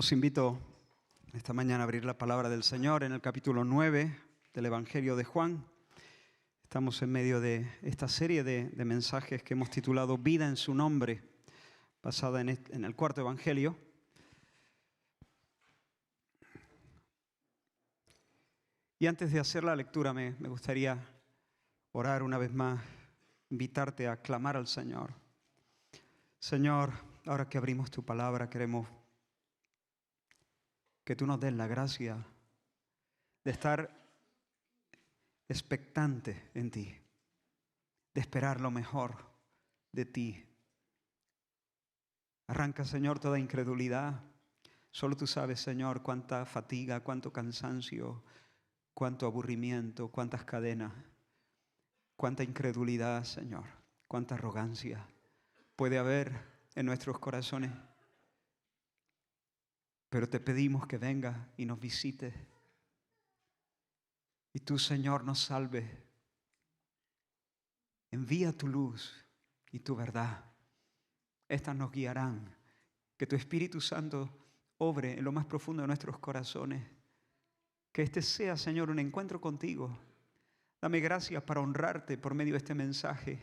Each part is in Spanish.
Os invito esta mañana a abrir la palabra del Señor en el capítulo 9 del Evangelio de Juan. Estamos en medio de esta serie de mensajes que hemos titulado Vida en su nombre, basada en el cuarto Evangelio. Y antes de hacer la lectura me gustaría orar una vez más, invitarte a clamar al Señor. Señor, ahora que abrimos tu palabra, queremos que tú nos des la gracia de estar expectante en ti, de esperar lo mejor de ti. Arranca, Señor, toda incredulidad. Solo tú sabes, Señor, cuánta fatiga, cuánto cansancio, cuánto aburrimiento, cuántas cadenas, cuánta incredulidad, Señor, cuánta arrogancia puede haber en nuestros corazones. Pero te pedimos que vengas y nos visites. Y tú, Señor, nos salves. Envía tu luz y tu verdad. Estas nos guiarán. Que tu Espíritu Santo obre en lo más profundo de nuestros corazones. Que este sea, Señor, un encuentro contigo. Dame gracias para honrarte por medio de este mensaje.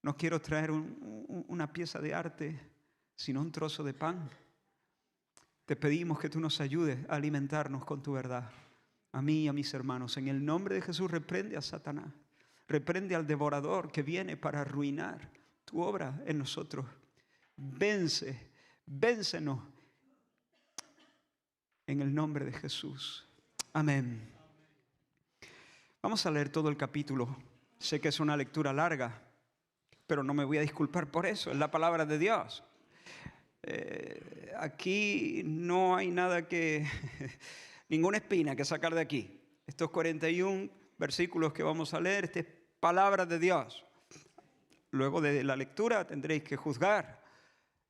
No quiero traer una pieza de arte, sino un trozo de pan. Te pedimos que tú nos ayudes a alimentarnos con tu verdad. A mí y a mis hermanos. En el nombre de Jesús, reprende a Satanás. Reprende al devorador que viene para arruinar tu obra en nosotros. Véncenos. En el nombre de Jesús. Amén. Vamos a leer todo el capítulo. Sé que es una lectura larga, pero no me voy a disculpar por eso. Es la palabra de Dios. Aquí no hay nada ninguna espina que sacar de aquí. Estos 41 versículos que vamos a leer, esta es palabra de Dios. Luego de la lectura tendréis que juzgar,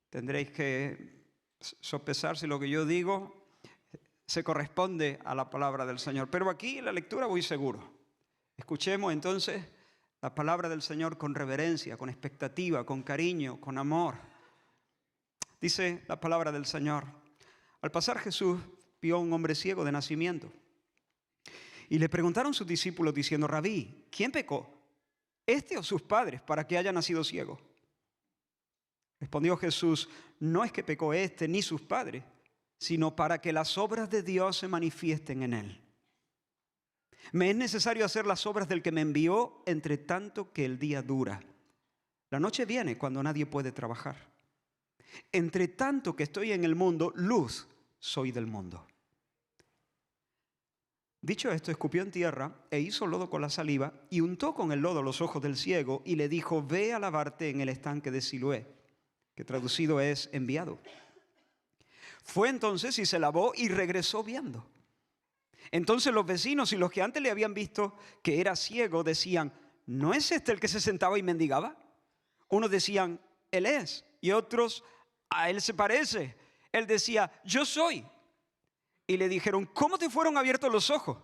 tendréis que sopesar si lo que yo digo se corresponde a la palabra del Señor. Pero aquí en la lectura voy seguro. Escuchemos entonces la palabra del Señor con reverencia, con expectativa, con cariño, con amor. Dice la palabra del Señor: al pasar Jesús vio a un hombre ciego de nacimiento. Y le preguntaron sus discípulos diciendo: Rabí, ¿quién pecó, este o sus padres, para que haya nacido ciego? Respondió Jesús: no es que pecó este ni sus padres, sino para que las obras de Dios se manifiesten en él. Me es necesario hacer las obras del que me envió, entre tanto que el día dura. La noche viene cuando nadie puede trabajar. Entre tanto que estoy en el mundo, luz soy del mundo. Dicho esto, escupió en tierra e hizo lodo con la saliva y untó con el lodo los ojos del ciego y le dijo: ve a lavarte en el estanque de Siloé, que traducido es enviado. Fue entonces y se lavó y regresó viendo. Entonces los vecinos y los que antes le habían visto que era ciego decían: ¿no es este el que se sentaba y mendigaba? Unos decían: él es, y otros: a él se parece. Él decía: yo soy. Y le dijeron: ¿cómo te fueron abiertos los ojos?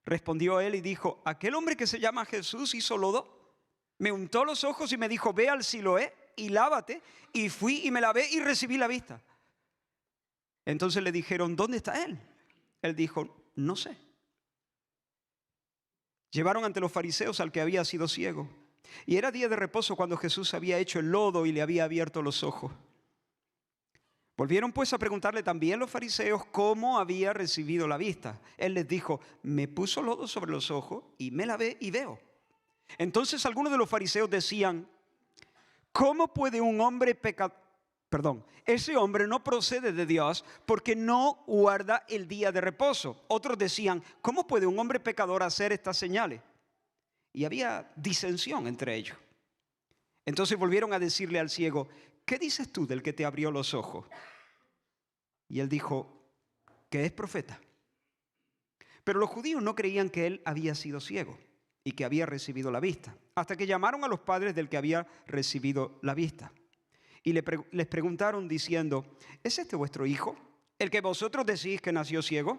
Respondió él y dijo: aquel hombre que se llama Jesús hizo lodo, me untó los ojos y me dijo: ve al Siloé y lávate. Y fui y me lavé y recibí la vista. Entonces le dijeron: ¿dónde está él? Él dijo: no sé. Llevaron ante los fariseos al que había sido ciego. Y era día de reposo cuando Jesús había hecho el lodo y le había abierto los ojos. Volvieron pues a preguntarle también los fariseos cómo había recibido la vista. Él les dijo: me puso lodo sobre los ojos y me lavé y veo. Entonces algunos de los fariseos decían: ¿cómo puede un hombre ese hombre no procede de Dios porque no guarda el día de reposo? Otros decían: ¿cómo puede un hombre pecador hacer estas señales? Y había disensión entre ellos. Entonces volvieron a decirle al ciego: ¿qué dices tú del que te abrió los ojos? Y él dijo: que es profeta. Pero los judíos no creían que él había sido ciego y que había recibido la vista, hasta que llamaron a los padres del que había recibido la vista. Y les preguntaron diciendo: ¿es este vuestro hijo, el que vosotros decís que nació ciego?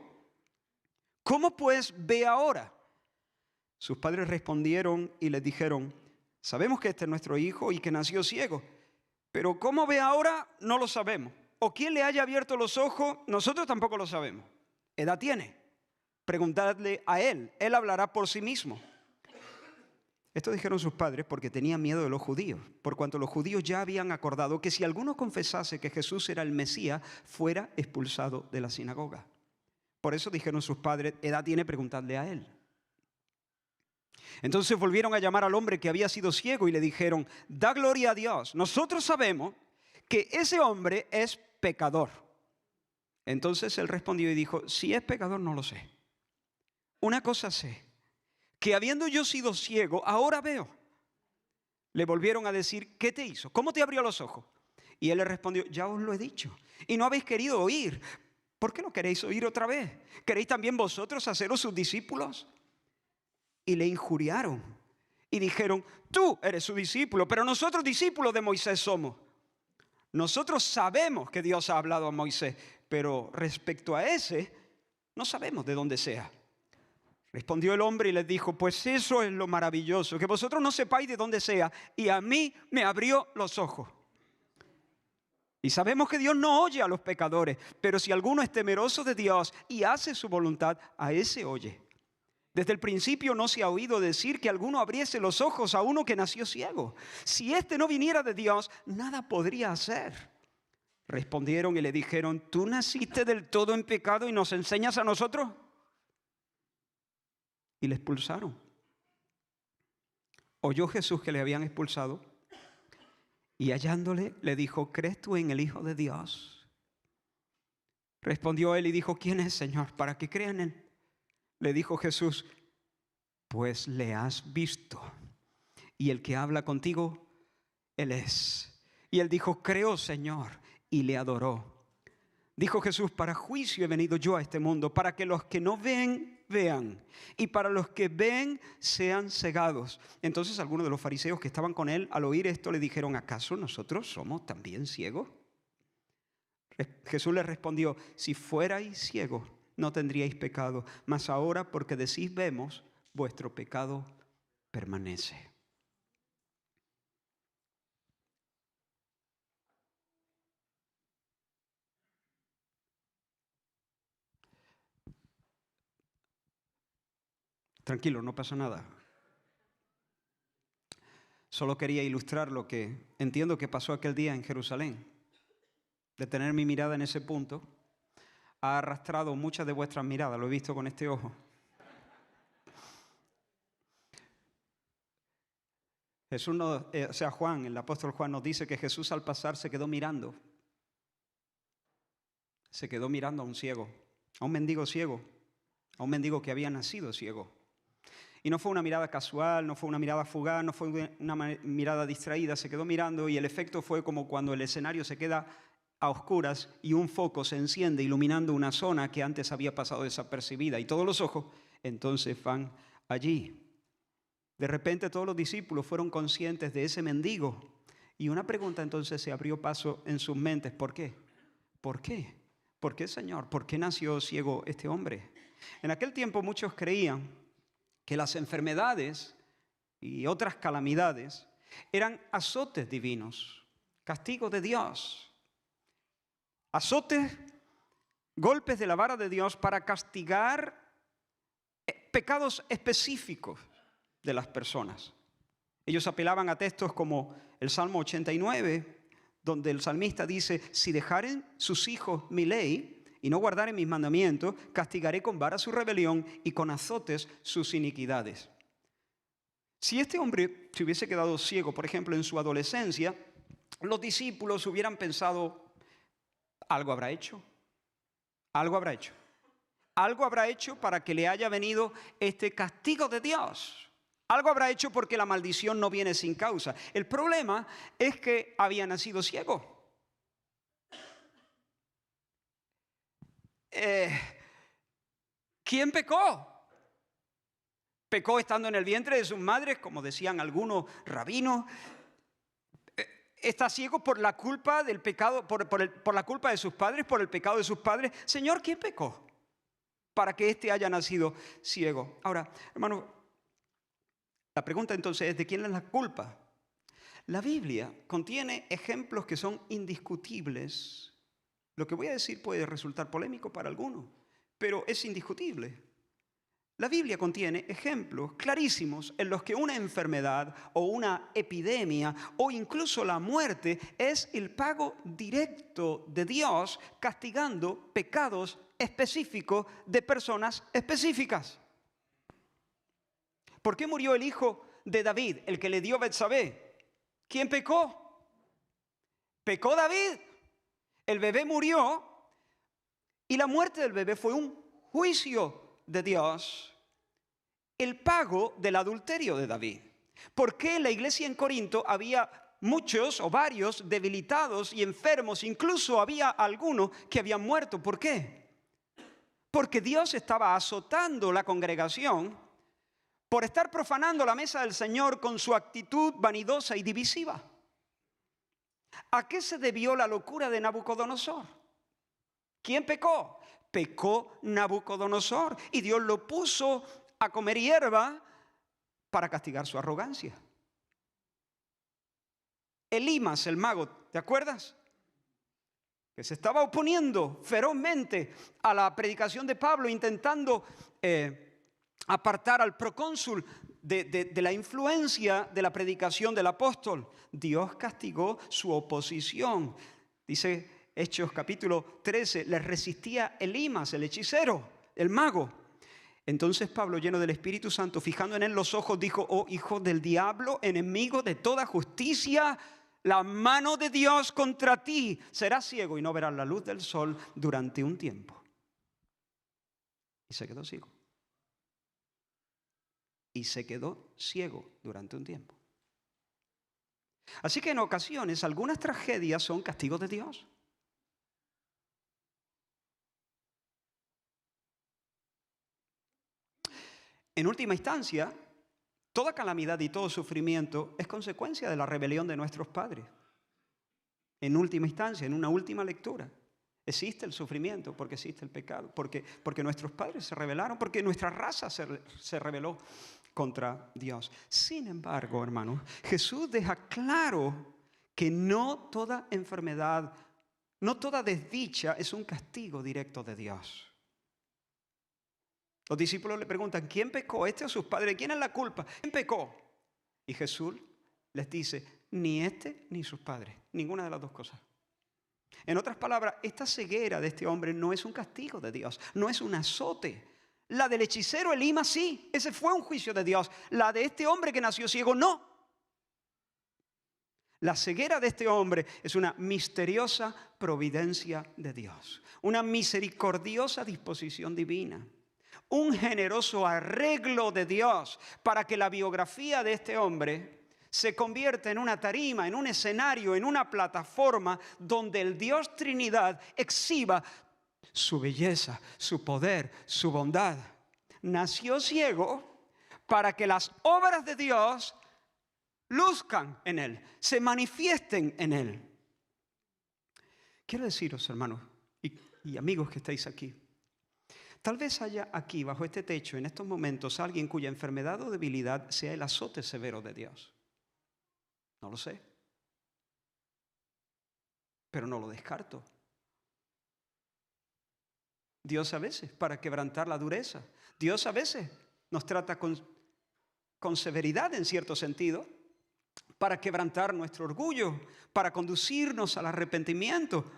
¿Cómo pues ve ahora? Sus padres respondieron y les dijeron: sabemos que este es nuestro hijo y que nació ciego, pero cómo ve ahora no lo sabemos. o quién le haya abierto los ojos, nosotros tampoco lo sabemos. Edad tiene. Preguntadle a él. Él hablará por sí mismo. Esto dijeron sus padres porque tenían miedo de los judíos, por cuanto los judíos ya habían acordado que si alguno confesase que Jesús era el Mesías, fuera expulsado de la sinagoga. Por eso dijeron sus padres, edad tiene, preguntadle a él. Entonces volvieron a llamar al hombre que había sido ciego y le dijeron, da gloria a Dios. Nosotros sabemos que ese hombre es pecador. Entonces él respondió y dijo, si es pecador no lo sé. Una cosa sé, que habiendo yo sido ciego, ahora veo. Le volvieron a decir, ¿qué te hizo? ¿Cómo te abrió los ojos? Y él le respondió, ya os lo he dicho, y no habéis querido oír. ¿Por qué no queréis oír otra vez? ¿Queréis también vosotros haceros sus discípulos? Y le injuriaron y dijeron, tú eres su discípulo, pero nosotros discípulos de Moisés somos. Nosotros sabemos que Dios ha hablado a Moisés, pero respecto a ese, no sabemos de dónde sea. Respondió el hombre y les dijo, pues eso es lo maravilloso, que vosotros no sepáis de dónde sea, y a mí me abrió los ojos. Y sabemos que Dios no oye a los pecadores, pero si alguno es temeroso de Dios y hace su voluntad, a ese oye. Desde el principio no se ha oído decir que alguno abriese los ojos a uno que nació ciego. Si éste no viniera de Dios, nada podría hacer. Respondieron y le dijeron, ¿tú naciste del todo en pecado y nos enseñas a nosotros? Y le expulsaron. Oyó Jesús que le habían expulsado y hallándole le dijo, ¿crees tú en el Hijo de Dios? Respondió él y dijo, ¿quién es, Señor, para que crea en él? Le dijo Jesús, pues le has visto, y el que habla contigo, él es. Y él dijo, creo, Señor, y le adoró. Dijo Jesús, para juicio he venido yo a este mundo, para que los que no ven, vean, y para los que ven, sean cegados. Entonces algunos de los fariseos que estaban con él, al oír esto, le dijeron, ¿acaso nosotros somos también ciegos? Jesús les respondió, si fuerais ciegos, no tendríais pecado, mas ahora porque decís vemos, vuestro pecado permanece. Tranquilo, no pasa nada. Solo quería ilustrar lo que entiendo que pasó aquel día en Jerusalén. De tener mi mirada en ese punto, ha arrastrado muchas de vuestras miradas, lo he visto con este ojo. Jesús Juan, el apóstol Juan nos dice que Jesús al pasar se quedó mirando. Se quedó mirando a un ciego, a un mendigo ciego, a un mendigo que había nacido ciego. Y no fue una mirada casual, no fue una mirada fugaz, no fue una mirada distraída, se quedó mirando y el efecto fue como cuando el escenario se queda a oscuras y un foco se enciende iluminando una zona que antes había pasado desapercibida y todos los ojos entonces van allí. De repente todos los discípulos fueron conscientes de ese mendigo y una pregunta entonces se abrió paso en sus mentes. ¿Por qué? ¿Por qué? ¿Por qué, Señor? ¿Por qué nació ciego este hombre? En aquel tiempo muchos creían que las enfermedades y otras calamidades eran azotes divinos, castigos de Dios. Azotes, golpes de la vara de Dios para castigar pecados específicos de las personas. Ellos apelaban a textos como el Salmo 89, donde el salmista dice, si dejaren sus hijos mi ley y no guardaren mis mandamientos, castigaré con vara su rebelión y con azotes sus iniquidades. Si este hombre se hubiese quedado ciego, por ejemplo, en su adolescencia, los discípulos hubieran pensado, algo habrá hecho, algo habrá hecho. Algo habrá hecho para que le haya venido este castigo de Dios. Algo habrá hecho porque la maldición no viene sin causa. El problema es que había nacido ciego. ¿Quién pecó? Pecó estando en el vientre de sus madres, como decían algunos rabinos. Está ciego por la culpa del pecado, por la culpa de sus padres, por el pecado de sus padres. Señor, ¿quién pecó para que éste haya nacido ciego? Ahora, hermano, la pregunta entonces es, ¿de quién es la culpa? La Biblia contiene ejemplos que son indiscutibles Lo que voy a decir puede resultar polémico para algunos, pero es indiscutible. La Biblia contiene ejemplos clarísimos en los que una enfermedad o una epidemia o incluso la muerte es el pago directo de Dios castigando pecados específicos de personas específicas. ¿Por qué murió el hijo de David, el que le dio Betsabé? ¿Quién pecó? Pecó David. El bebé murió y la muerte del bebé fue un juicio de Dios, el pago del adulterio de David. ¿Por qué en la iglesia en Corinto había muchos o varios debilitados y enfermos? Incluso había algunos que habían muerto. ¿Por qué? Porque Dios estaba azotando la congregación por estar profanando la mesa del Señor con su actitud vanidosa y divisiva. ¿A qué se debió la locura de Nabucodonosor? ¿Quién pecó? Pecó Nabucodonosor y Dios lo puso a comer hierba para castigar su arrogancia. Elimas, el mago, ¿te acuerdas? Que se estaba oponiendo ferozmente a la predicación de Pablo, intentando apartar al procónsul de la influencia de la predicación del apóstol. Dios castigó su oposición. Dice Hechos capítulo 13, le resistía Elimas, el hechicero, el mago. Entonces Pablo, lleno del Espíritu Santo, fijando en él los ojos, dijo: oh hijo del diablo, enemigo de toda justicia, la mano de Dios contra ti. Serás ciego y no verás la luz del sol durante un tiempo. Y se quedó ciego. Y se quedó ciego durante un tiempo. Así que en ocasiones algunas tragedias son castigos de Dios. En última instancia, toda calamidad y todo sufrimiento es consecuencia de la rebelión de nuestros padres. En última instancia, en una última lectura, existe el sufrimiento porque existe el pecado, porque nuestros padres se rebelaron, porque nuestra raza se rebeló contra Dios. Sin embargo, hermanos, Jesús deja claro que no toda enfermedad, no toda desdicha es un castigo directo de Dios. Los discípulos le preguntan: ¿quién pecó, este o sus padres? ¿Quién es la culpa? ¿Quién pecó? Y Jesús les dice: ni este ni sus padres, ninguna de las dos cosas. En otras palabras, esta ceguera de este hombre no es un castigo de Dios, no es un azote. La del hechicero Elimas sí, ese fue un juicio de Dios. La de este hombre que nació ciego no. La ceguera de este hombre es una misteriosa providencia de Dios, una misericordiosa disposición divina, un generoso arreglo de Dios para que la biografía de este hombre se convierta en una tarima, en un escenario, en una plataforma donde el Dios Trinidad exhiba su belleza, su poder, su bondad. Nació ciego para que las obras de Dios luzcan en él, se manifiesten en él. Quiero deciros, hermanos y amigos que estáis aquí, tal vez haya aquí, bajo este techo, en estos momentos, alguien cuya enfermedad o debilidad sea el azote severo de Dios. No lo sé, pero no lo descarto. Dios a veces, para quebrantar la dureza, Dios a veces nos trata con severidad en cierto sentido, para quebrantar nuestro orgullo, para conducirnos al arrepentimiento.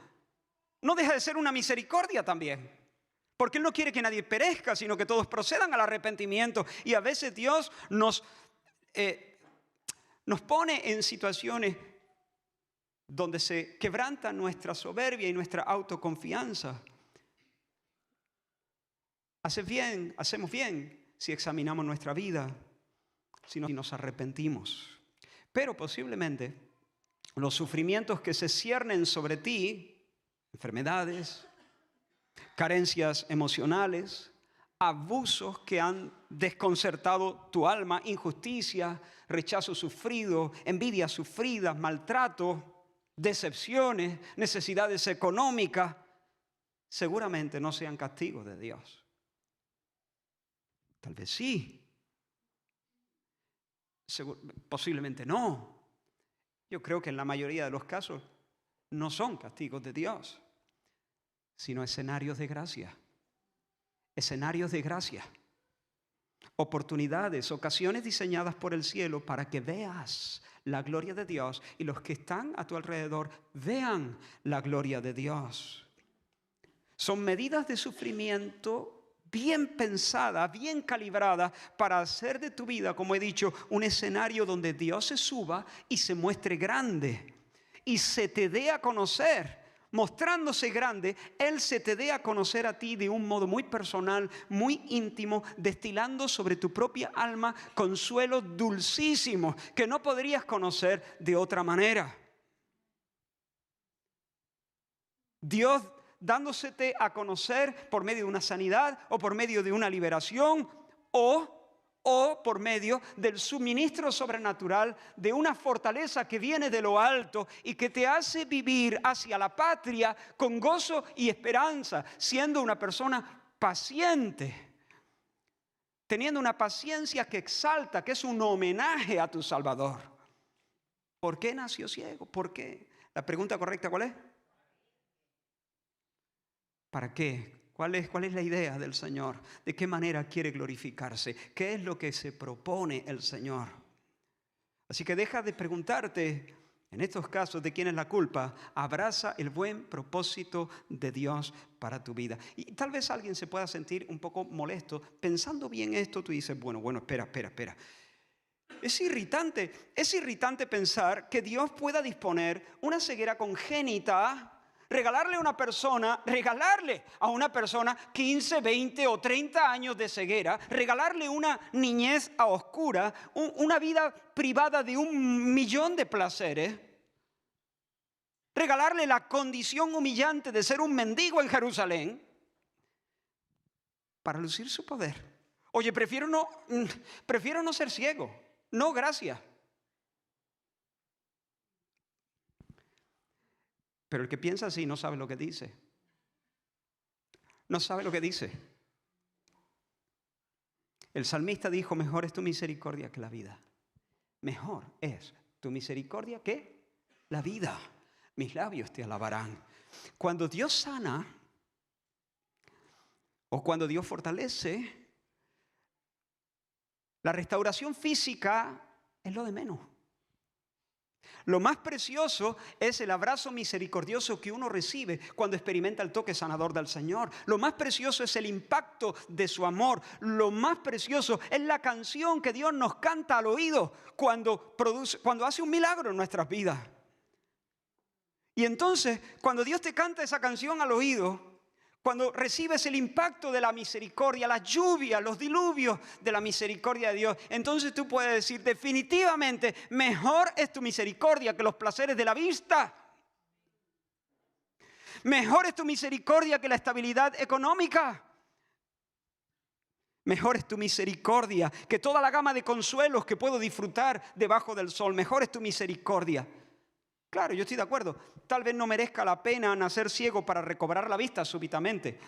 No deja de ser una misericordia también, porque Él no quiere que nadie perezca, sino que todos procedan al arrepentimiento. Y a veces Dios nos pone en situaciones donde se quebranta nuestra soberbia y nuestra autoconfianza. Hacemos bien si examinamos nuestra vida, si nos arrepentimos. Pero posiblemente los sufrimientos que se ciernen sobre ti, enfermedades, carencias emocionales, abusos que han desconcertado tu alma, injusticia, rechazo sufrido, envidias sufridas, maltrato, decepciones, necesidades económicas, seguramente no sean castigos de Dios. Tal vez sí. Posiblemente no. Yo creo que en la mayoría de los casos no son castigos de Dios. sino escenarios de gracia. Escenarios de gracia. Oportunidades, ocasiones diseñadas por el cielo para que veas la gloria de Dios y los que están a tu alrededor vean la gloria de Dios. Son medidas de sufrimiento bien pensadas, bien calibradas para hacer de tu vida, como he dicho, un escenario donde Dios se suba y se muestre grande y se te dé a conocer. Mostrándose grande, Él se te dé a conocer a ti de un modo muy personal, muy íntimo, destilando sobre tu propia alma consuelos dulcísimos que no podrías conocer de otra manera. Dios dándosete a conocer por medio de una sanidad o por medio de una liberación o por medio del suministro sobrenatural de una fortaleza que viene de lo alto y que te hace vivir hacia la patria con gozo y esperanza, siendo una persona paciente, teniendo una paciencia que exalta, que es un homenaje a tu Salvador. ¿Por qué nació ciego? ¿Por qué? La pregunta correcta, ¿cuál es? ¿Para qué? ¿Cuál es la idea del Señor? ¿De qué manera quiere glorificarse? ¿Qué es lo que se propone el Señor? Así que deja de preguntarte, en estos casos, de quién es la culpa. Abraza el buen propósito de Dios para tu vida. Y tal vez alguien se pueda sentir un poco molesto. Pensando bien esto, tú dices, bueno, espera. Es irritante pensar que Dios pueda disponer una ceguera congénita, regalarle a una persona 15, 20 o 30 años de ceguera, regalarle una niñez a oscura, una vida privada de 1.000.000 de placeres, regalarle la condición humillante de ser un mendigo en Jerusalén para lucir su poder. Oye, prefiero no ser ciego. No, gracias. Pero el que piensa así no sabe lo que dice. No sabe lo que dice. El salmista dijo, mejor es tu misericordia que la vida. Mejor es tu misericordia que la vida. Mis labios te alabarán. Cuando Dios sana o cuando Dios fortalece, la restauración física es lo de menos. Lo más precioso es el abrazo misericordioso que uno recibe cuando experimenta el toque sanador del Señor. Lo más precioso es el impacto de su amor. Lo más precioso es la canción que Dios nos canta al oído cuando hace un milagro en nuestras vidas. Y entonces, cuando Dios te canta esa canción al oído, cuando recibes el impacto de la misericordia, las lluvias, los diluvios de la misericordia de Dios, entonces tú puedes decir definitivamente, mejor es tu misericordia que los placeres de la vista. Mejor es tu misericordia que la estabilidad económica. Mejor es tu misericordia que toda la gama de consuelos que puedo disfrutar debajo del sol. Mejor es tu misericordia. Claro, yo estoy de acuerdo. Tal vez no merezca la pena nacer ciego para recobrar la vista súbitamente.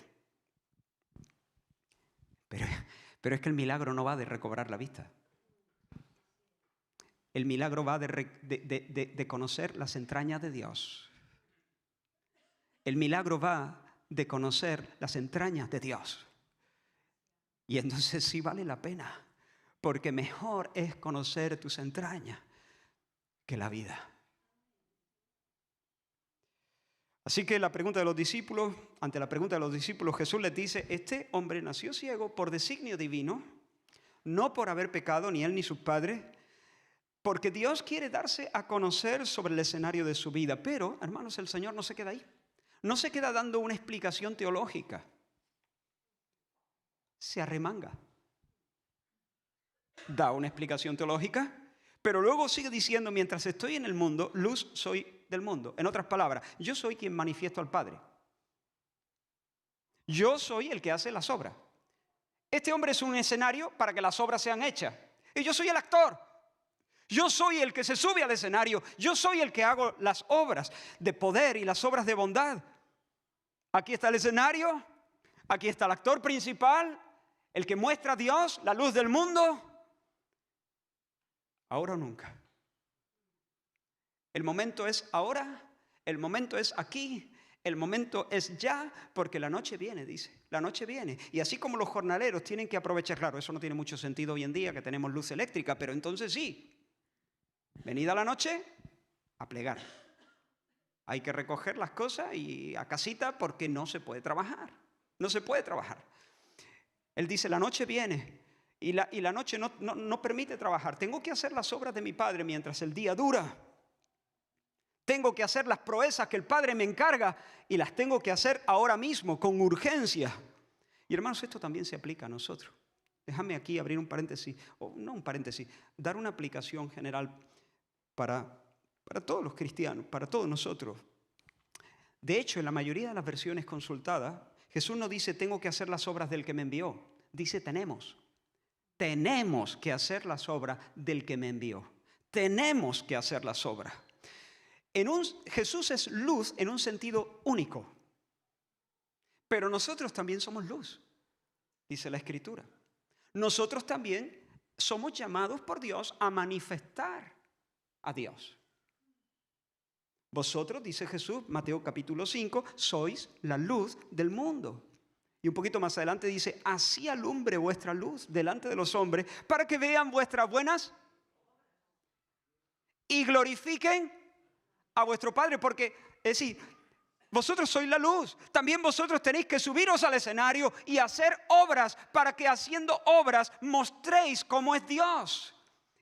Pero es que el milagro no va de recobrar la vista. El milagro va de conocer las entrañas de Dios. El milagro va de conocer las entrañas de Dios. Y entonces sí vale la pena, porque mejor es conocer tus entrañas que la vida. Así que ante la pregunta de los discípulos, Jesús les dice, este hombre nació ciego por designio divino, no por haber pecado ni él ni sus padres, porque Dios quiere darse a conocer sobre el escenario de su vida. Pero, hermanos, el Señor no se queda ahí. No se queda dando una explicación teológica. Se arremanga. Da una explicación teológica, pero luego sigue diciendo, mientras estoy en el mundo, luz soy del mundo. En otras palabras, yo soy quien manifiesto al Padre. Yo soy el que hace las obras. Este hombre es un escenario para que las obras sean hechas. Y yo soy el actor. Yo soy el que se sube al escenario. Yo soy el que hago las obras de poder y las obras de bondad. Aquí está el escenario. Aquí está el actor principal, el que muestra a Dios, la luz del mundo. Ahora o nunca. El momento es ahora, el momento es aquí, El momento es ya, porque la noche viene, dice. La noche viene. Y así como los jornaleros tienen que aprovechar, claro, eso no tiene mucho sentido hoy en día que tenemos luz eléctrica, pero entonces sí. Venida la noche, a plegar. Hay que recoger las cosas y a casita porque no se puede trabajar. No se puede trabajar. Él dice, la noche viene y la noche no permite trabajar. Tengo que hacer las obras de mi Padre mientras el día dura. Tengo que hacer las proezas que el Padre me encarga y las tengo que hacer ahora mismo, con urgencia. Y hermanos, esto también se aplica a nosotros. Déjame aquí abrir un paréntesis, o no un paréntesis, dar una aplicación general para todos los cristianos, para todos nosotros. De hecho, en la mayoría de las versiones consultadas, Jesús no dice tengo que hacer las obras del que me envió. Dice tenemos. Tenemos que hacer las obras del que me envió. Tenemos que hacer las obras. Jesús es luz en un sentido único. Pero nosotros también somos luz, dice la Escritura. Nosotros también somos llamados por Dios a manifestar a Dios. Vosotros, dice Jesús, Mateo capítulo 5, sois la luz del mundo. Y un poquito más adelante dice, así alumbre vuestra luz delante de los hombres, para que vean vuestras buenas y glorifiquen a vuestro Padre. Porque, es decir, vosotros sois la luz. También vosotros tenéis que subiros al escenario y hacer obras, para que haciendo obras mostréis cómo es Dios.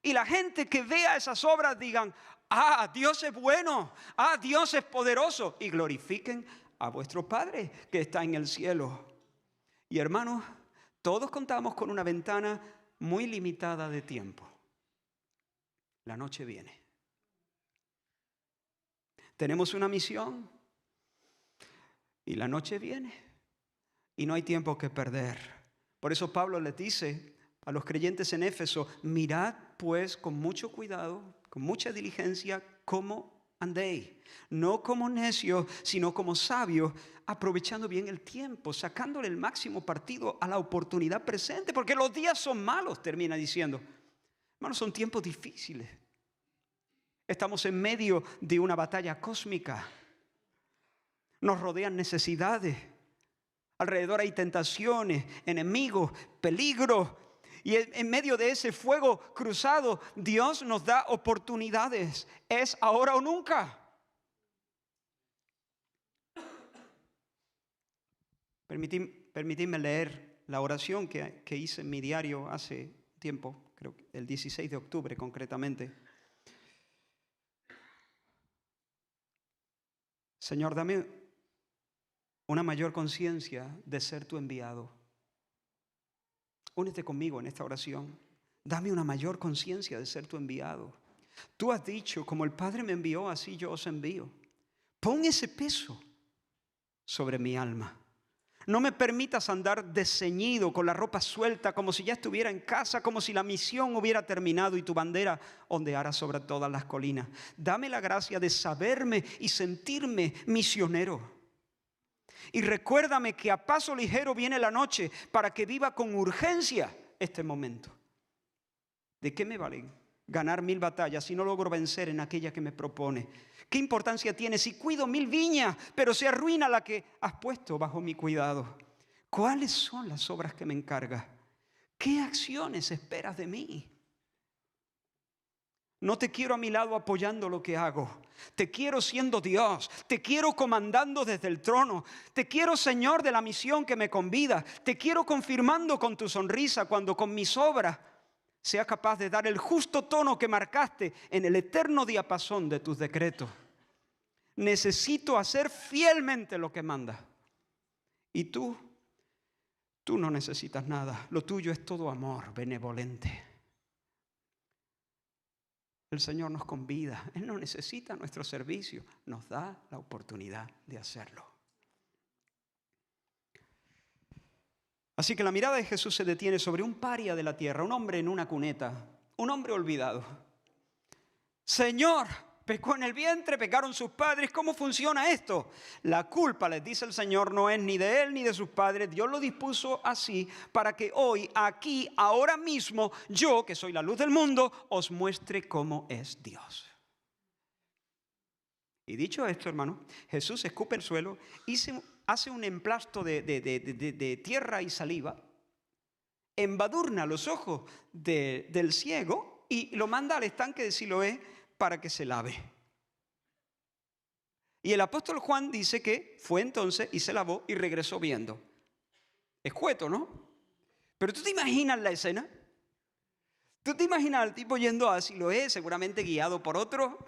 Y la gente que vea esas obras digan, ah, Dios es bueno, ah, Dios es poderoso. Y glorifiquen a vuestro Padre que está en el cielo. Y hermanos, todos contamos con una ventana muy limitada de tiempo. La noche viene. Tenemos una misión y la noche viene. Y no hay tiempo que perder. Por eso Pablo les dice a los creyentes en Éfeso, mirad pues con mucho cuidado, con mucha diligencia, cómo andéis. No como necios, sino como sabios, aprovechando bien el tiempo, sacándole el máximo partido a la oportunidad presente, porque los días son malos, termina diciendo. Hermanos, son tiempos difíciles. Estamos en medio de una batalla cósmica. Nos rodean necesidades. Alrededor hay tentaciones, enemigos, peligros. Y en medio de ese fuego cruzado, Dios nos da oportunidades. Es ahora o nunca. Permitidme leer la oración que hice en mi diario hace tiempo, creo que el 16 de octubre concretamente. Señor, dame una mayor conciencia de ser tu enviado. Únete conmigo en esta oración. Dame una mayor conciencia de ser tu enviado. Tú has dicho, como el Padre me envió, así yo os envío. Pon ese peso sobre mi alma. No me permitas andar desceñido, con la ropa suelta, como si ya estuviera en casa, como si la misión hubiera terminado y tu bandera ondeara sobre todas las colinas. Dame la gracia de saberme y sentirme misionero. Y recuérdame que a paso ligero viene la noche, para que viva con urgencia este momento. ¿De qué me valen ganar 1000 batallas si no logro vencer en aquella que me propone? ¿Qué importancia tiene si cuido 1000 viñas, pero se arruina la que has puesto bajo mi cuidado? ¿Cuáles son las obras que me encargas? ¿Qué acciones esperas de mí? No te quiero a mi lado apoyando lo que hago. Te quiero siendo Dios. Te quiero comandando desde el trono. Te quiero, Señor, de la misión que me convida. Te quiero confirmando con tu sonrisa cuando con mis obras sea capaz de dar el justo tono que marcaste en el eterno diapasón de tus decretos. Necesito hacer fielmente lo que mandas. Y tú no necesitas nada. Lo tuyo es todo amor benevolente. El Señor nos convida. Él no necesita nuestro servicio. Nos da la oportunidad de hacerlo. Así que la mirada de Jesús se detiene sobre un paria de la tierra, un hombre en una cuneta, un hombre olvidado. Señor, pecó en el vientre, pecaron sus padres. ¿Cómo funciona esto? La culpa, les dice el Señor, no es ni de él ni de sus padres. Dios lo dispuso así para que hoy, aquí, ahora mismo, yo, que soy la luz del mundo, os muestre cómo es Dios. Y dicho esto, hermano, Jesús escupe el suelo y hace un emplasto de tierra y saliva, embadurna los ojos del ciego y lo manda al estanque de Siloé para que se lave. Y el apóstol Juan dice que fue entonces y se lavó y regresó viendo. Escueto, ¿no? Pero tú te imaginas la escena. Tú te imaginas al tipo yendo a Siloé, seguramente guiado por otro,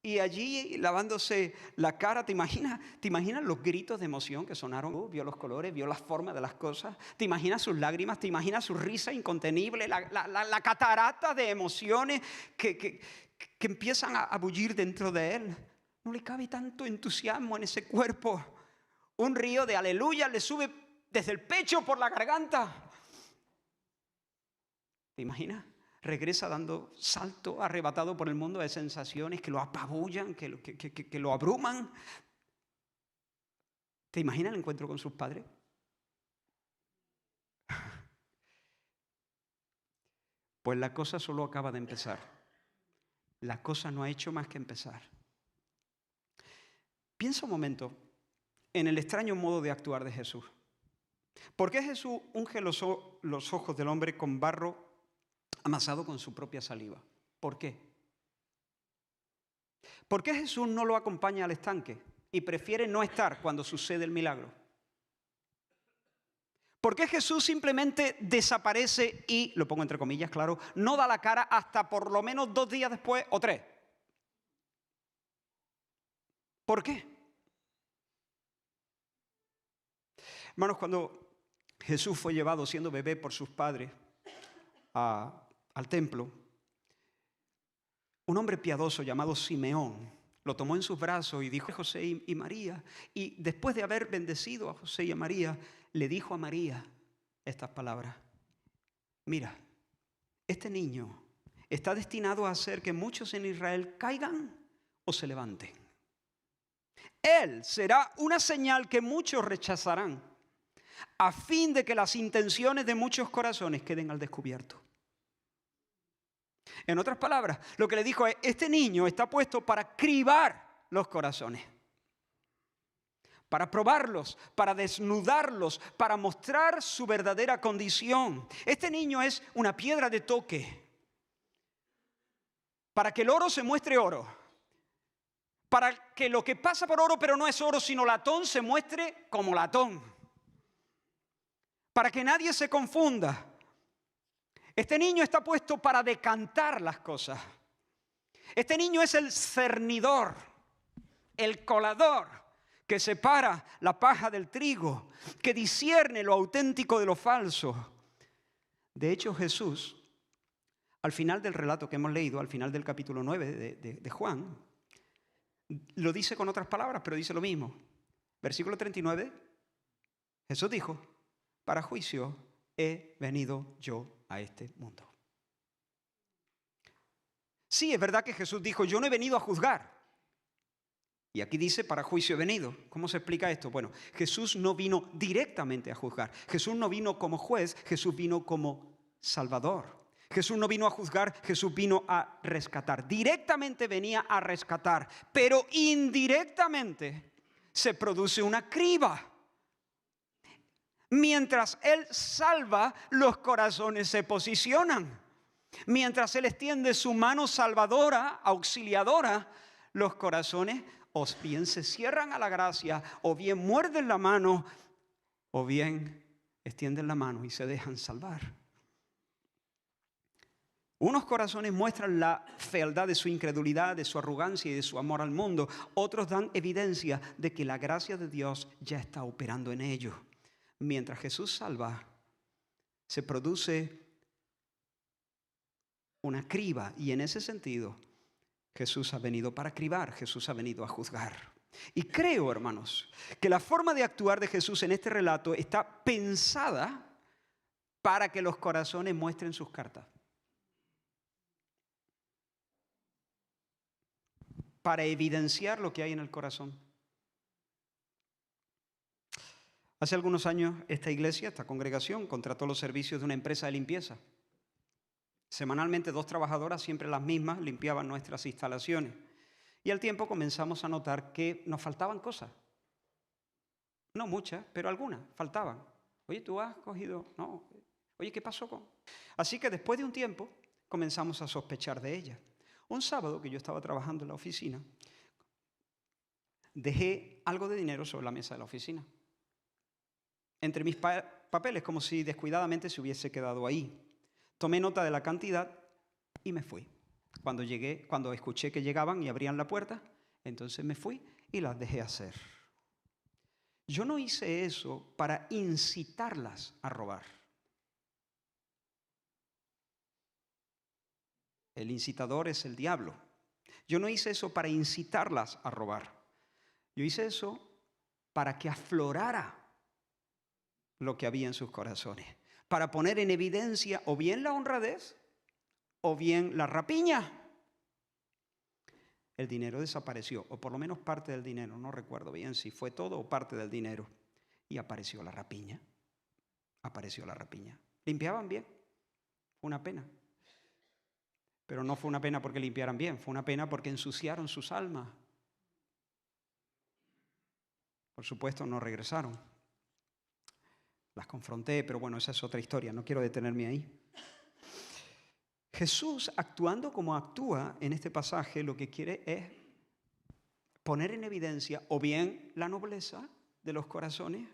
y allí lavándose la cara. ¿Te imaginas los gritos de emoción que sonaron? Vio los colores, vio las formas de las cosas. ¿Te imaginas sus lágrimas? ¿Te imaginas su risa incontenible? La catarata de emociones que empiezan a bullir dentro de él. No le cabe tanto entusiasmo en ese cuerpo. Un río de aleluya le sube desde el pecho por la garganta. ¿Te imaginas? Regresa dando salto, arrebatado por el mundo de sensaciones que lo apabullan, que lo abruman. ¿Te imaginas el encuentro con sus padres? Pues la cosa solo acaba de empezar. La cosa no ha hecho más que empezar. Piensa un momento en el extraño modo de actuar de Jesús. ¿Por qué Jesús unge los ojos del hombre con barro amasado con su propia saliva? ¿Por qué? ¿Por qué Jesús no lo acompaña al estanque y prefiere no estar cuando sucede el milagro? ¿Por qué Jesús simplemente desaparece y, lo pongo entre comillas, claro, no da la cara hasta por lo menos 2 días después o 3? ¿Por qué? Hermanos, cuando Jesús fue llevado siendo bebé por sus padres al templo, un hombre piadoso llamado Simeón lo tomó en sus brazos y dijo a José y María, y después de haber bendecido a José y a María, le dijo a María estas palabras: mira, este niño está destinado a hacer que muchos en Israel caigan o se levanten. Él será una señal que muchos rechazarán, a fin de que las intenciones de muchos corazones queden al descubierto. En otras palabras, lo que le dijo es: este niño está puesto para cribar los corazones, para probarlos, para desnudarlos, para mostrar su verdadera condición. Este niño es una piedra de toque, para que el oro se muestre oro, para que lo que pasa por oro pero no es oro sino latón se muestre como latón, para que nadie se confunda. Este niño está puesto para decantar las cosas. Este niño es el cernidor, el colador, que separa la paja del trigo, que discierne lo auténtico de lo falso. De hecho, Jesús, al final del relato que hemos leído, al final del capítulo 9 de Juan, lo dice con otras palabras, pero dice lo mismo. Versículo 39, Jesús dijo: para juicio he venido yo a este mundo. Sí, es verdad que Jesús dijo: yo no he venido a juzgar. Y aquí dice: para juicio he venido. ¿Cómo se explica esto? Bueno, Jesús no vino directamente a juzgar. Jesús no vino como juez, Jesús vino como Salvador. Jesús no vino a juzgar, Jesús vino a rescatar. Directamente venía a rescatar, pero indirectamente se produce una criba. Mientras Él salva, los corazones se posicionan. Mientras Él extiende su mano salvadora, auxiliadora, los corazones o bien se cierran a la gracia, o bien muerden la mano, o bien extienden la mano y se dejan salvar. Unos corazones muestran la fealdad de su incredulidad, de su arrogancia y de su amor al mundo. Otros dan evidencia de que la gracia de Dios ya está operando en ellos. Mientras Jesús salva, se produce una criba, y en ese sentido Jesús ha venido para cribar, Jesús ha venido a juzgar. Y creo, hermanos, que la forma de actuar de Jesús en este relato está pensada para que los corazones muestren sus cartas, para evidenciar lo que hay en el corazón. Hace algunos años esta iglesia, esta congregación, contrató los servicios de una empresa de limpieza. Semanalmente 2 trabajadoras, siempre las mismas, limpiaban nuestras instalaciones. Y al tiempo comenzamos a notar que nos faltaban cosas. No muchas, pero algunas faltaban. Oye, ¿tú has cogido? No. Oye, ¿qué pasó con...? Así que después de un tiempo comenzamos a sospechar de ella. Un sábado que yo estaba trabajando en la oficina, dejé algo de dinero sobre la mesa de la oficina. Entre mis papeles, como si descuidadamente se hubiese quedado ahí. Tomé nota de la cantidad y me fui. Cuando escuché que llegaban y abrían la puerta, entonces me fui y las dejé hacer. Yo no hice eso para incitarlas a robar. El incitador es el diablo. Yo no hice eso para incitarlas a robar. Yo hice eso para que aflorara lo que había en sus corazones. Para poner en evidencia o bien la honradez o bien la rapiña. El dinero desapareció, o por lo menos parte del dinero. No recuerdo bien si fue todo o parte del dinero. Y apareció la rapiña. Apareció la rapiña. ¿Limpiaban bien? Fue una pena. Pero no fue una pena porque limpiaran bien, fue una pena porque ensuciaron sus almas. Por supuesto, no regresaron. Las confronté, pero bueno, esa es otra historia, no quiero detenerme ahí. Jesús, actuando como actúa en este pasaje, lo que quiere es poner en evidencia o bien la nobleza de los corazones,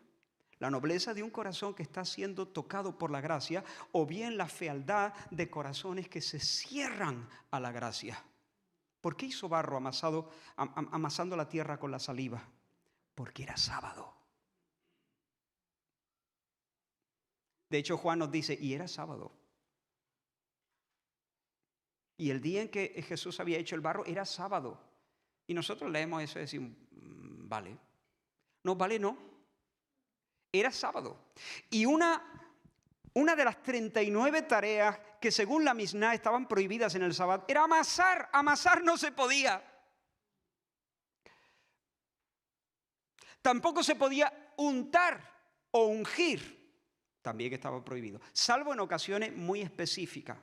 la nobleza de un corazón que está siendo tocado por la gracia, o bien la fealdad de corazones que se cierran a la gracia. ¿Por qué hizo barro amasando la tierra con la saliva? Porque era sábado. De hecho, Juan nos dice, y era sábado. Y el día en que Jesús había hecho el barro era sábado. Y nosotros leemos eso y decimos, vale. No, vale, no. Era sábado. Y una de las 39 tareas que según la Misná estaban prohibidas en el sábado era amasar. Amasar no se podía. Tampoco se podía untar o ungir. También estaba prohibido. Salvo en ocasiones muy específicas.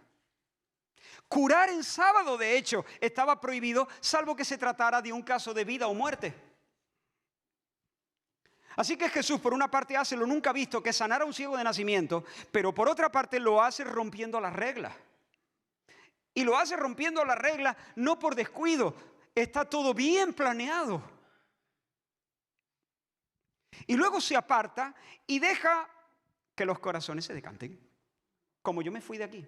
Curar en sábado, de hecho, estaba prohibido, salvo que se tratara de un caso de vida o muerte. Así que Jesús, por una parte, hace lo nunca visto, que es sanar a un ciego de nacimiento, pero por otra parte lo hace rompiendo las reglas. Y lo hace rompiendo las reglas no por descuido, está todo bien planeado. Y luego se aparta y deja que los corazones se decanten. Como yo me fui de aquí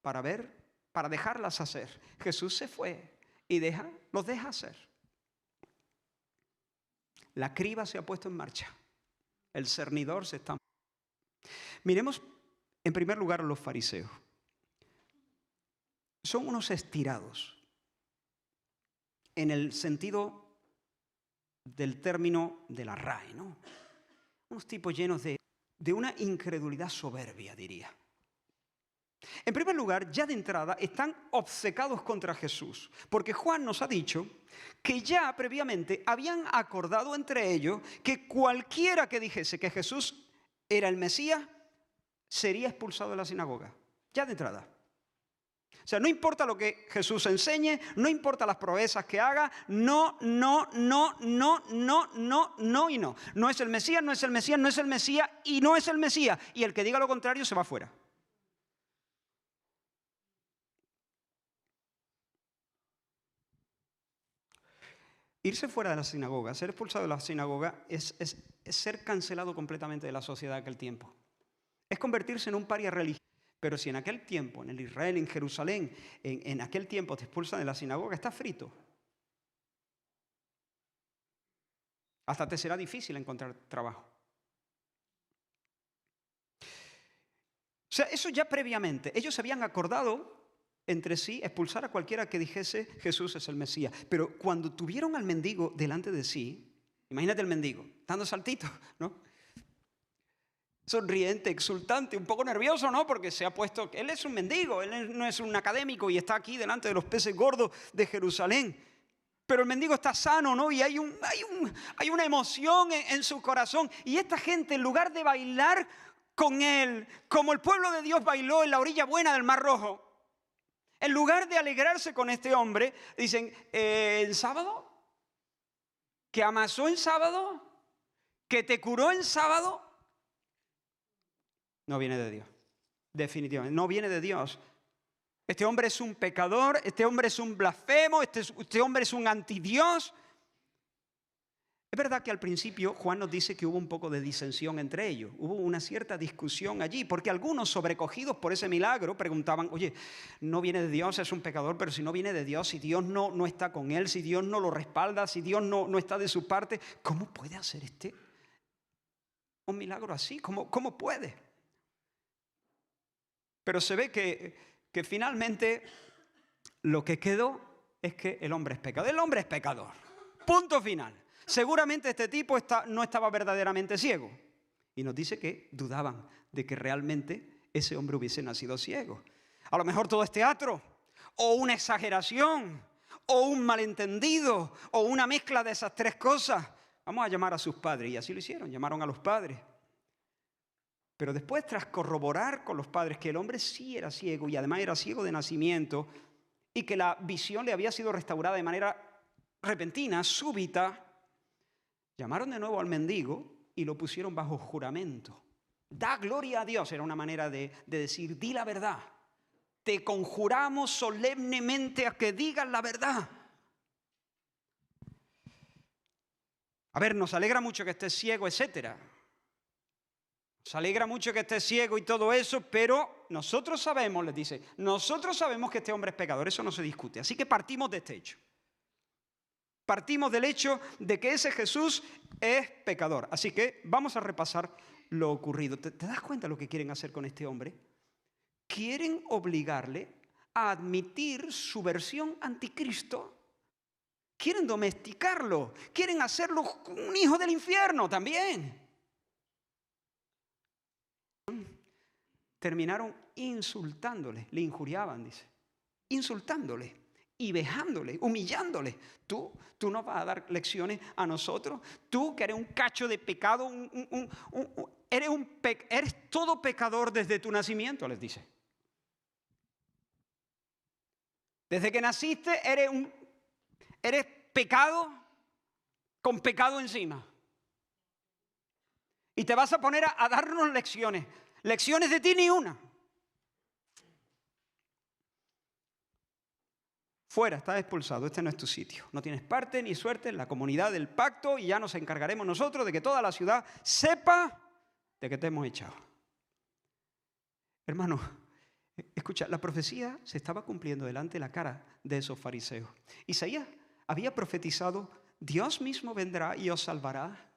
para dejarlas hacer. Jesús se fue y los deja hacer. La criba se ha puesto en marcha. El cernidor se está... Miremos en primer lugar a los fariseos. Son unos estirados. En el sentido del término de la RAE, ¿no? Unos tipos llenos de una incredulidad soberbia, diría. En primer lugar, ya de entrada, están obcecados contra Jesús, porque Juan nos ha dicho que ya previamente habían acordado entre ellos que cualquiera que dijese que Jesús era el Mesías sería expulsado de la sinagoga, ya de entrada. O sea, no importa lo que Jesús enseñe, no importa las proezas que haga, no y no. No es el Mesías, no es el Mesías, no es el Mesías y no es el Mesías. Y el que diga lo contrario se va fuera. Irse fuera de la sinagoga, ser expulsado de la sinagoga es ser cancelado completamente de la sociedad de aquel tiempo. Es convertirse en un paria religioso. Pero si en aquel tiempo, en el Israel, en Jerusalén, en aquel tiempo te expulsan de la sinagoga, estás frito. Hasta te será difícil encontrar trabajo. O sea, eso ya previamente. Ellos habían acordado entre sí expulsar a cualquiera que dijese Jesús es el Mesías. Pero cuando tuvieron al mendigo delante de sí, imagínate el mendigo, dando saltitos, ¿no? Sonriente, exultante, un poco nervioso, ¿no? Porque se ha puesto, él es un mendigo, él no es un académico y está aquí delante de los peces gordos de Jerusalén. Pero el mendigo está sano, ¿no? Y hay una emoción en su corazón. Y esta gente, en lugar de bailar con él, como el pueblo de Dios bailó en la orilla buena del Mar Rojo, En lugar de alegrarse con este hombre, dicen, ¿el sábado? ¿Que amasó en sábado? ¿Que te curó en sábado? No viene de Dios. Definitivamente, no viene de Dios. Este hombre es un pecador, este hombre es un blasfemo, este hombre es un antidios. Es verdad que al principio Juan nos dice que hubo un poco de disensión entre ellos, hubo una cierta discusión allí, porque algunos sobrecogidos por ese milagro preguntaban, oye, no viene de Dios, es un pecador, pero si no viene de Dios, si Dios no está con él, si Dios no lo respalda, si Dios no está de su parte, ¿cómo puede hacer un milagro así? ¿Cómo puede? Pero se ve que finalmente lo que quedó es que el hombre es pecador. El hombre es pecador. Punto final. Seguramente este tipo no estaba verdaderamente ciego. Y nos dice que dudaban de que realmente ese hombre hubiese nacido ciego. A lo mejor todo es teatro, o una exageración, o un malentendido, o una mezcla de esas tres cosas. Vamos a llamar a sus padres. Y así lo hicieron, llamaron a los padres. Pero después, tras corroborar con los padres que el hombre sí era ciego y además era ciego de nacimiento y que la visión le había sido restaurada de manera repentina, súbita, llamaron de nuevo al mendigo y lo pusieron bajo juramento. Da gloria a Dios, era una manera de decir, di la verdad. Te conjuramos solemnemente a que digas la verdad. A ver, nos alegra mucho que estés ciego, etcétera. Nos alegra mucho que estés ciego y todo eso, pero nosotros sabemos, les dice, nosotros sabemos que este hombre es pecador, eso no se discute. Así que partimos de este hecho. Partimos del hecho de que ese Jesús es pecador. Así que vamos a repasar lo ocurrido. ¿Te das cuenta lo que quieren hacer con este hombre? Quieren obligarle a admitir su versión anticristo. Quieren domesticarlo. Quieren hacerlo un hijo del infierno también. Terminaron insultándole, le injuriaban, dice. Insultándole. Y vejándole, humillándole. Tú nos vas a dar lecciones a nosotros. Tú que eres un cacho de pecado, eres todo pecador desde tu nacimiento, les dice. Desde que naciste eres pecado con pecado encima. Y te vas a poner a darnos lecciones. Lecciones de ti ni una. Fuera, estás expulsado, este no es tu sitio. No tienes parte ni suerte en la comunidad del pacto y ya nos encargaremos nosotros de que toda la ciudad sepa de que te hemos echado. Hermano, escucha, la profecía se estaba cumpliendo delante de la cara de esos fariseos. Isaías había profetizado, Dios mismo vendrá y os salvará.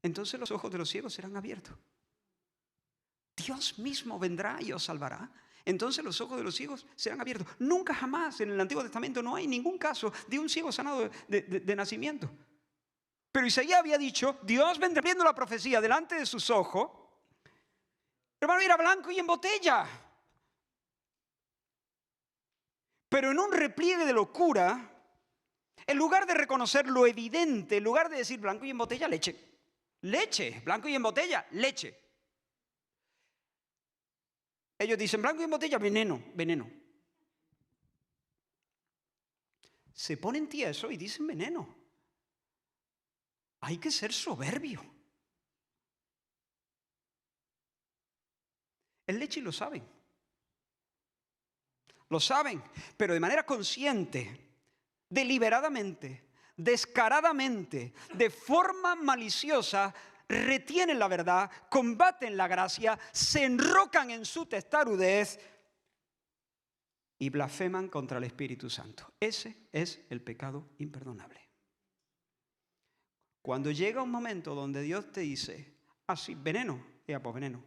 Entonces los ojos de los ciegos serán abiertos. Dios mismo vendrá y os salvará. Entonces los ojos de los ciegos serán abiertos. Nunca jamás en el Antiguo Testamento no hay ningún caso de un ciego sanado de nacimiento. Pero Isaías había dicho, Dios vendrá viendo la profecía delante de sus ojos. Hermano, era blanco y en botella. Pero en un repliegue de locura, en lugar de reconocer lo evidente, en lugar de decir blanco y en botella, leche. Leche, blanco y en botella, leche. Ellos dicen blanco y en botella, veneno, veneno. Se ponen tiesos y dicen veneno. Hay que ser soberbio. El leche lo saben. Lo saben, pero de manera consciente, deliberadamente, descaradamente, de forma maliciosa, retienen la verdad, combaten la gracia, se enrocan en su testarudez y blasfeman contra el Espíritu Santo. Ese es el pecado imperdonable. Cuando llega un momento donde Dios te dice, así, veneno, pues veneno.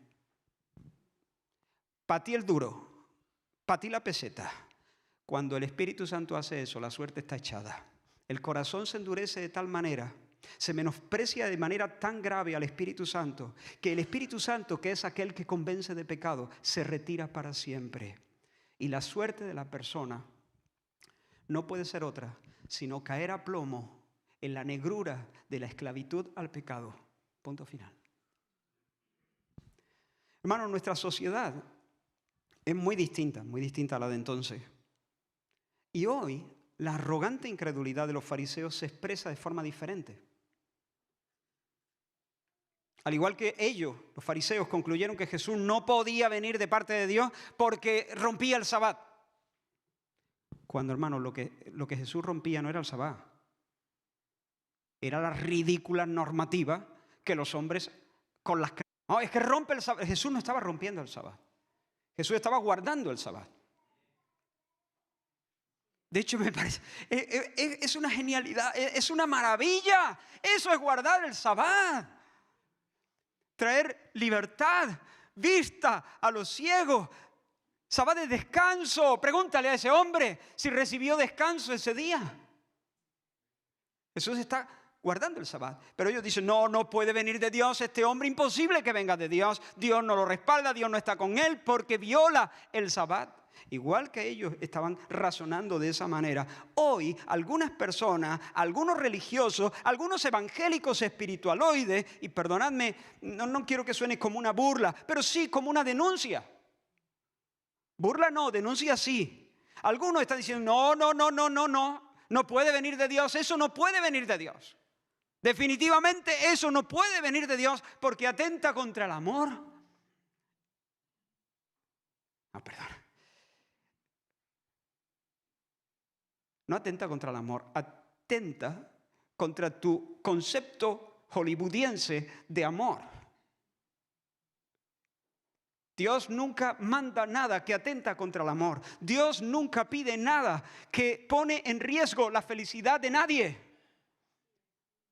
Para ti el duro, para ti la peseta. Cuando el Espíritu Santo hace eso, la suerte está echada. El corazón se endurece de tal manera, se menosprecia de manera tan grave al Espíritu Santo, que el Espíritu Santo, que es aquel que convence de pecado, se retira para siempre. Y la suerte de la persona no puede ser otra, sino caer a plomo en la negrura de la esclavitud al pecado. Punto final. Hermano, nuestra sociedad Es muy distinta a la de entonces. Y hoy la arrogante incredulidad de los fariseos se expresa de forma diferente. Al igual que ellos, los fariseos, concluyeron que Jesús no podía venir de parte de Dios porque rompía el sabbat. Cuando, hermanos, lo que Jesús rompía no era el sabbat. Era la ridícula normativa que los hombres con las que... No, es que rompe el sabbat. Jesús no estaba rompiendo el sabbat. Jesús estaba guardando el sabbat. De hecho, me parece, es una genialidad, es una maravilla. Eso es guardar el sabbat. Traer libertad, vista a los ciegos. Sabbat de descanso. Pregúntale a ese hombre si recibió descanso ese día. Jesús está guardando el sabbat. Pero ellos dicen, no puede venir de Dios este hombre, imposible que venga de Dios. Dios no lo respalda, Dios no está con él porque viola el sabbat. Igual que ellos estaban razonando de esa manera, hoy algunas personas, algunos religiosos, algunos evangélicos espiritualoides, y perdonadme, no quiero que suene como una burla, pero sí como una denuncia. Burla no, denuncia sí. Algunos están diciendo, no puede venir de Dios, eso no puede venir de Dios. Definitivamente eso no puede venir de Dios porque atenta contra el amor. No, perdón. No atenta contra el amor, atenta contra tu concepto hollywoodiense de amor. Dios nunca manda nada que atenta contra el amor. Dios nunca pide nada que pone en riesgo la felicidad de nadie.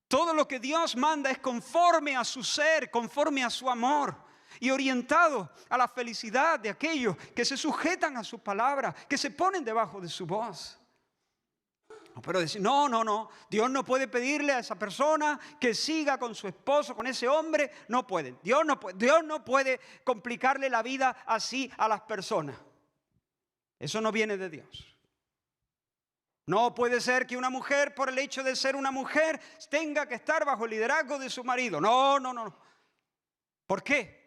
Todo lo que Dios manda es conforme a su ser, conforme a su amor y orientado a la felicidad de aquellos que se sujetan a su palabra, que se ponen debajo de su voz. Pero decir, no, Dios no puede pedirle a esa persona que siga con su esposo, con ese hombre, no puede. Dios no puede complicarle la vida así a las personas. Eso no viene de Dios. No puede ser que una mujer, por el hecho de ser una mujer, tenga que estar bajo el liderazgo de su marido. No. ¿Por qué?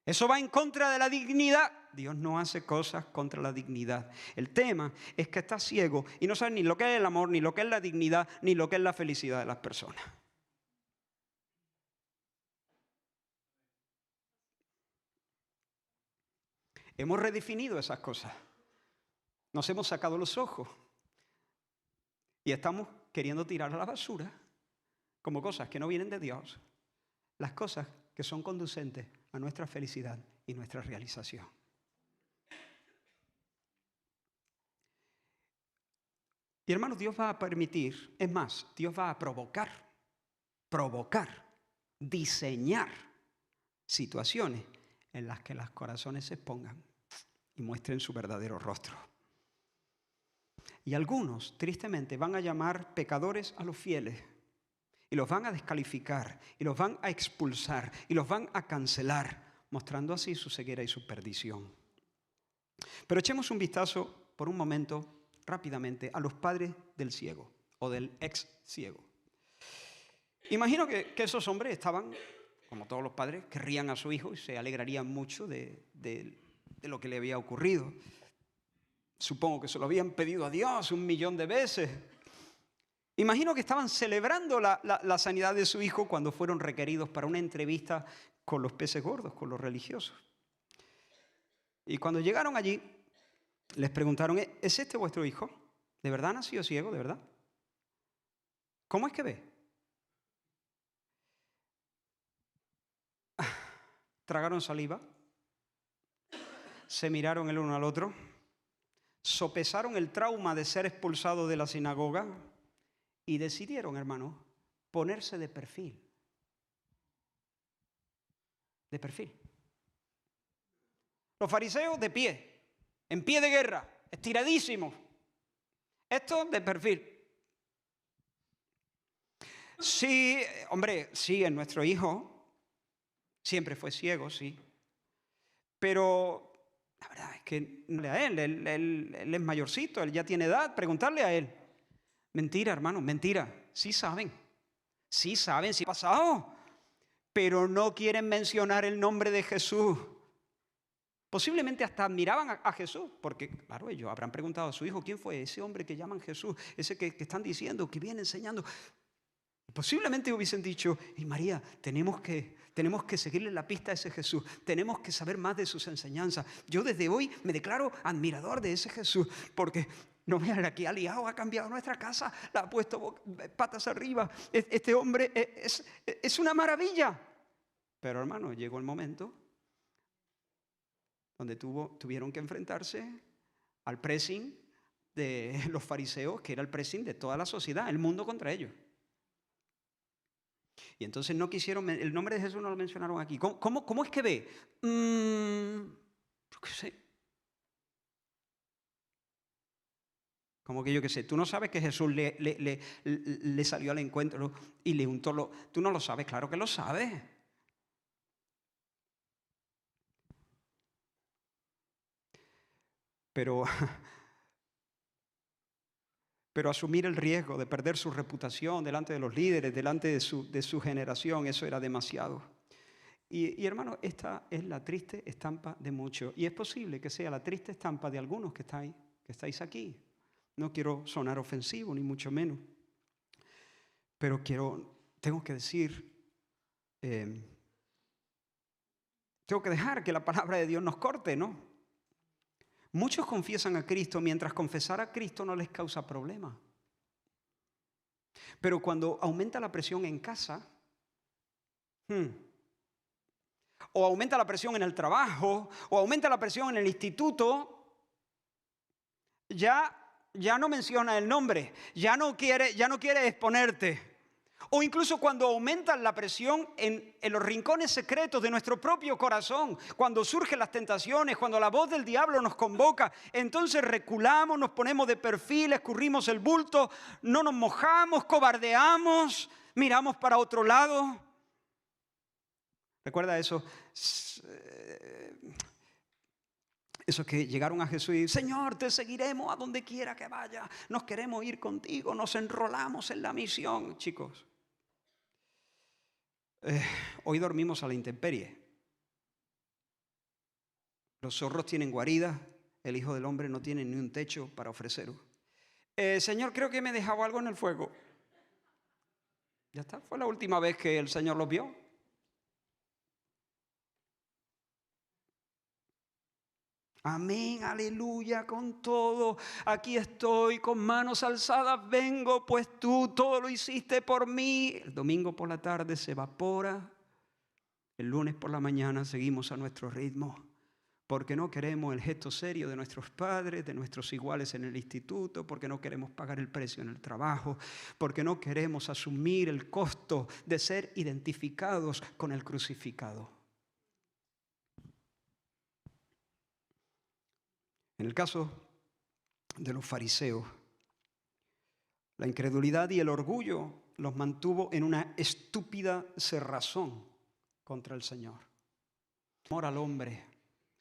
Eso va en contra de la dignidad. Dios no hace cosas contra la dignidad. El tema es que estás ciego y no sabes ni lo que es el amor, ni lo que es la dignidad, ni lo que es la felicidad de las personas. Hemos redefinido esas cosas. Nos hemos sacado los ojos y estamos queriendo tirar a la basura como cosas que no vienen de Dios, las cosas que son conducentes a nuestra felicidad y nuestra realización. Y hermanos, Dios va a permitir, es más, Dios va a provocar, diseñar situaciones en las que los corazones se expongan y muestren su verdadero rostro. Y algunos, tristemente, van a llamar pecadores a los fieles y los van a descalificar y los van a expulsar y los van a cancelar, mostrando así su ceguera y su perdición. Pero echemos un vistazo por un momento rápidamente a los padres del ciego o del ex ciego. Imagino que esos hombres estaban, como todos los padres, querrían a su hijo y se alegrarían mucho de lo que le había ocurrido. Supongo que se lo habían pedido a Dios 1.000.000 de veces. Imagino que estaban celebrando la sanidad de su hijo cuando fueron requeridos para una entrevista con los peces gordos, con los religiosos. Y cuando llegaron allí, les preguntaron, ¿es este vuestro hijo? ¿De verdad ha nacido ciego? ¿De verdad? ¿Cómo es que ve? Tragaron saliva, se miraron el uno al otro, sopesaron el trauma de ser expulsados de la sinagoga y decidieron, hermano, ponerse de perfil. De perfil. Los fariseos de pie. En pie de guerra, estiradísimos. Esto de perfil. Sí, hombre, sí, es nuestro hijo. Siempre fue ciego, sí. Pero la verdad es que no le a él es mayorcito, él ya tiene edad, preguntarle a él. Mentira, hermano, mentira. Sí saben, sí ha pasado. Pero no quieren mencionar el nombre de Jesús. Posiblemente hasta admiraban a Jesús, porque claro, ellos habrán preguntado a su hijo, ¿quién fue ese hombre que llaman Jesús? Ese que están diciendo, que viene enseñando. Posiblemente hubiesen dicho, y María, tenemos que seguirle la pista a ese Jesús, tenemos que saber más de sus enseñanzas. Yo desde hoy me declaro admirador de ese Jesús, porque no vean, aquí ha liado, ha cambiado nuestra casa, la ha puesto patas arriba. Este hombre es una maravilla. Pero hermano, llegó el momento donde tuvieron que enfrentarse al pressing de los fariseos, que era el pressing de toda la sociedad, el mundo contra ellos. Y entonces no quisieron, el nombre de Jesús no lo mencionaron aquí. ¿Cómo es que ve? Yo qué sé. Como que yo qué sé, tú no sabes que Jesús le salió al encuentro y le untó Tú no lo sabes, claro que lo sabes. Pero asumir el riesgo de perder su reputación delante de los líderes, delante de su generación, eso era demasiado. Y hermano, esta es la triste estampa de muchos. Y es posible que sea la triste estampa de algunos que estáis aquí. No quiero sonar ofensivo, ni mucho menos. Pero tengo que decir, tengo que dejar que la palabra de Dios nos corte, ¿no? Muchos confiesan a Cristo mientras confesar a Cristo no les causa problema. Pero cuando aumenta la presión en casa, o aumenta la presión en el trabajo, o aumenta la presión en el instituto, ya no menciona el nombre, ya no quiere exponerte. O incluso cuando aumenta la presión en los rincones secretos de nuestro propio corazón, cuando surgen las tentaciones, cuando la voz del diablo nos convoca, entonces reculamos, nos ponemos de perfil, escurrimos el bulto, no nos mojamos, cobardeamos, miramos para otro lado. ¿Recuerda eso? Esos que llegaron a Jesús y Señor, te seguiremos a donde quiera que vaya. Nos queremos ir contigo, nos enrolamos en la misión. Chicos, hoy dormimos a la intemperie. Los zorros tienen guaridas, el Hijo del Hombre no tiene ni un techo para ofreceros. Señor, creo que me he dejado algo en el fuego. Ya está, fue la última vez que el Señor los vio. Amén, aleluya, con todo. Aquí estoy, con manos alzadas vengo, pues tú todo lo hiciste por mí. El domingo por la tarde se evapora. El lunes por la mañana seguimos a nuestro ritmo. Porque no queremos el gesto serio de nuestros padres, de nuestros iguales en el instituto, porque no queremos pagar el precio en el trabajo, porque no queremos asumir el costo de ser identificados con el crucificado. En el caso de los fariseos, la incredulidad y el orgullo los mantuvo en una estúpida cerrazón contra el Señor.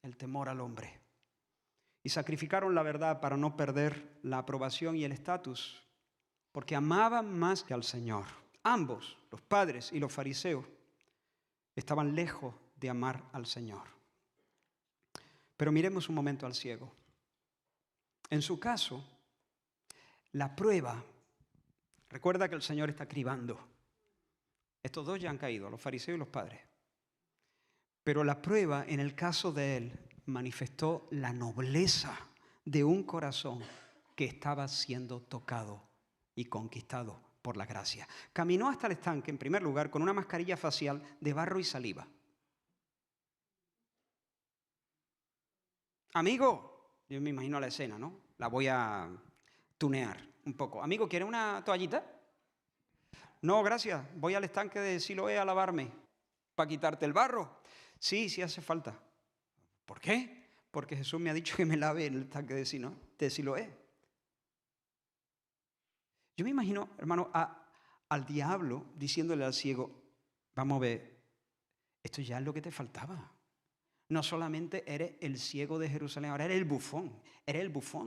El temor al hombre. Y sacrificaron la verdad para no perder la aprobación y el estatus, porque amaban más que al Señor. Ambos, los padres y los fariseos, estaban lejos de amar al Señor. Pero miremos un momento al ciego. En su caso, la prueba, recuerda que el Señor está cribando. Estos dos ya han caído, los fariseos y los padres. Pero la prueba, en el caso de él, manifestó la nobleza de un corazón que estaba siendo tocado y conquistado por la gracia. Caminó hasta el estanque, en primer lugar, con una mascarilla facial de barro y saliva. Amigo, yo me imagino la escena, ¿no? La voy a tunear un poco. Amigo, ¿quiere una toallita? No, gracias. Voy al estanque de Siloé a lavarme para quitarte el barro. Sí, sí hace falta. ¿Por qué? Porque Jesús me ha dicho que me lave en el estanque de Siloé. Yo me imagino, hermano, al diablo diciéndole al ciego, vamos a ver, esto ya es lo que te faltaba. No solamente eres el ciego de Jerusalén, ahora eres el bufón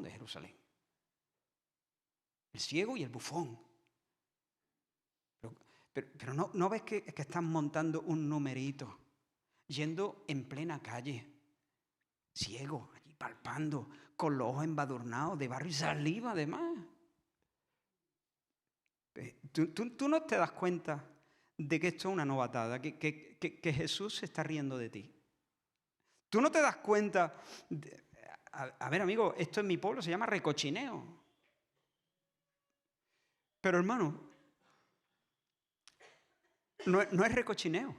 de Jerusalén. El ciego y el bufón. Pero no ves que están montando un numerito, yendo en plena calle, ciego, allí palpando, con los ojos embadurnados de barro y saliva además. Tú no te das cuenta de que esto es una novatada, que Jesús se está riendo de ti. Tú no te das cuenta, a ver amigo, esto en mi pueblo se llama recochineo. Pero hermano, no es recochineo.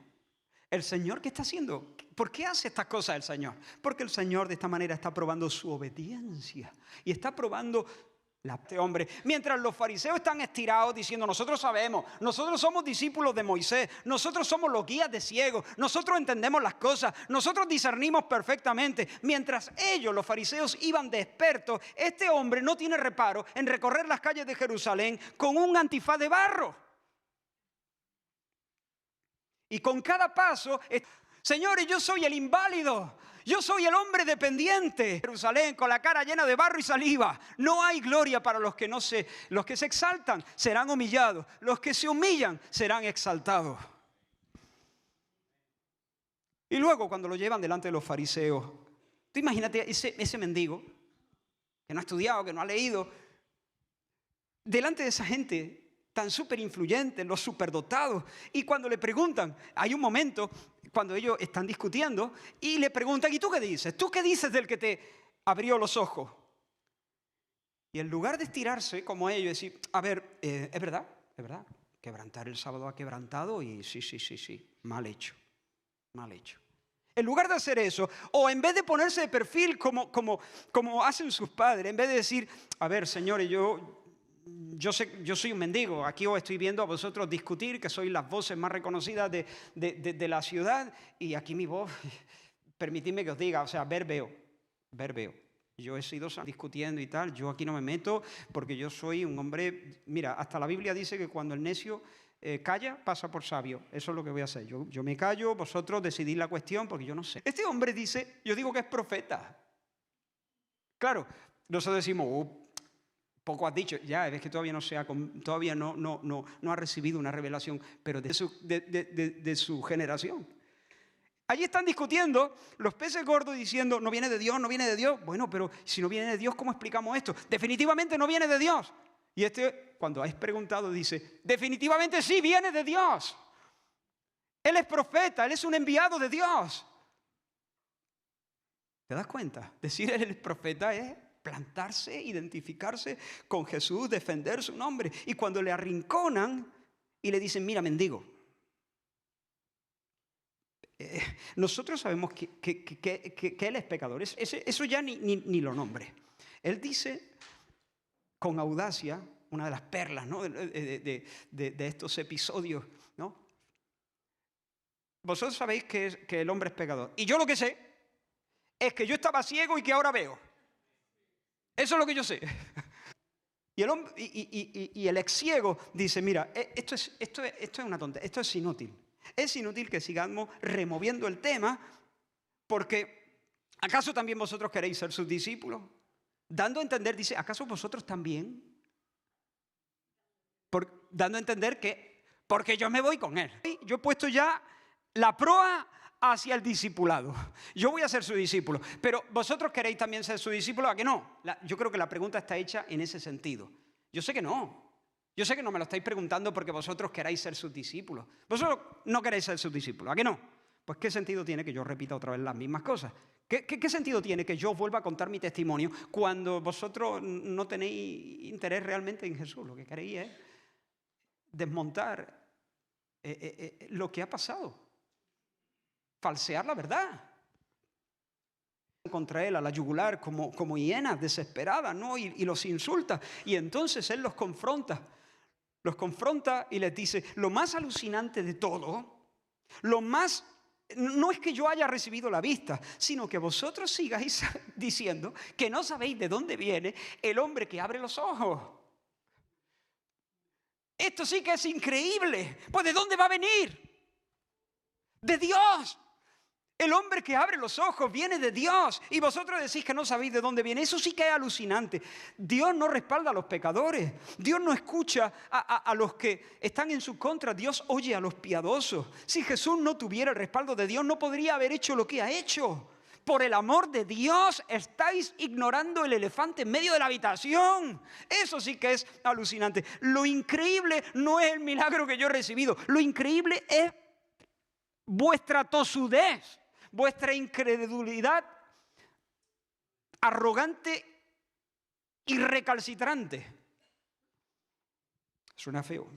El Señor, ¿qué está haciendo? ¿Por qué hace estas cosas el Señor? Porque el Señor de esta manera está probando su obediencia y está probando este hombre. Mientras los fariseos están estirados diciendo, nosotros sabemos, nosotros somos discípulos de Moisés, nosotros somos los guías de ciegos, nosotros entendemos las cosas, nosotros discernimos perfectamente. Mientras ellos, los fariseos, iban de expertos, este hombre no tiene reparo en recorrer las calles de Jerusalén con un antifaz de barro. Y con cada paso, señores, yo soy el inválido. Yo soy el hombre dependiente. Jerusalén con la cara llena de barro y saliva. No hay gloria para los que se exaltan serán humillados. Los que se humillan serán exaltados. Y luego cuando lo llevan delante de los fariseos, tú imagínate ese mendigo que no ha estudiado, que no ha leído, delante de esa gente tan súper influyentes, los superdotados. Y cuando le preguntan, hay un momento cuando ellos están discutiendo y le preguntan, ¿y tú qué dices? ¿Tú qué dices del que te abrió los ojos? Y en lugar de estirarse como ellos y decir, a ver, es verdad, quebrantar el sábado ha quebrantado y sí, mal hecho. En lugar de hacer eso, o en vez de ponerse de perfil como hacen sus padres, en vez de decir, a ver, señores, yo soy un mendigo, aquí os estoy viendo a vosotros discutir, que sois las voces más reconocidas de la ciudad, y aquí mi voz, permitidme que os diga, o sea, ver veo. Yo he sido discutiendo y tal, yo aquí no me meto, porque yo soy un hombre, mira, hasta la Biblia dice que cuando el necio calla, pasa por sabio. Eso es lo que voy a hacer, yo me callo, vosotros decidís la cuestión, porque yo no sé. Este hombre dice, yo digo que es profeta. Claro, nosotros decimos, poco has dicho, ya es que todavía no ha recibido una revelación, pero de su generación. Allí están discutiendo los peces gordos diciendo, no viene de Dios. Bueno, pero si no viene de Dios, ¿cómo explicamos esto? Definitivamente no viene de Dios. Y cuando has preguntado, dice, definitivamente sí viene de Dios. Él es profeta, él es un enviado de Dios. ¿Te das cuenta? Decir él es profeta es plantarse, identificarse con Jesús, defender su nombre. Y cuando le arrinconan y le dicen, mira, mendigo, nosotros sabemos que él es pecador. Eso ya ni lo nombre. Él dice con audacia, una de las perlas, ¿no? de estos episodios, ¿no? Vosotros sabéis que el hombre es pecador. Y yo lo que sé es que yo estaba ciego y que ahora veo. Eso es lo que yo sé. Y el ex ciego dice, mira, esto es una tontería, esto es inútil. Es inútil que sigamos removiendo el tema porque ¿acaso también vosotros queréis ser sus discípulos? Dando a entender, dice, ¿acaso vosotros también? Dando a entender que, porque yo me voy con él. Yo he puesto ya la proa hacia el discipulado. Yo voy a ser su discípulo, pero vosotros queréis también ser su discípulo, ¿a qué no? Yo creo que la pregunta está hecha en ese sentido. Yo sé que no. Yo sé que no me lo estáis preguntando porque vosotros queráis ser sus discípulos. Vosotros no queréis ser sus discípulos, ¿a qué no? Pues ¿qué sentido tiene que yo repita otra vez las mismas cosas? ¿Qué sentido tiene que yo vuelva a contar mi testimonio cuando vosotros no tenéis interés realmente en Jesús? Lo que queréis es desmontar lo que ha pasado. Falsear la verdad. Contra él a la yugular como hienas desesperadas, ¿no? Y los insulta. Y entonces él los confronta y les dice, lo más alucinante de todo, no es que yo haya recibido la vista, sino que vosotros sigáis diciendo que no sabéis de dónde viene el hombre que abre los ojos. Esto sí que es increíble. Pues ¿de dónde va a venir? De Dios. El hombre que abre los ojos viene de Dios y vosotros decís que no sabéis de dónde viene. Eso sí que es alucinante. Dios no respalda a los pecadores. Dios no escucha a los que están en su contra. Dios oye a los piadosos. Si Jesús no tuviera el respaldo de Dios, no podría haber hecho lo que ha hecho. por el amor de Dios, estáis ignorando el elefante en medio de la habitación. Eso sí que es alucinante. Lo increíble no es el milagro que yo he recibido. Lo increíble es vuestra tosudez, vuestra incredulidad arrogante y recalcitrante. Suena feo.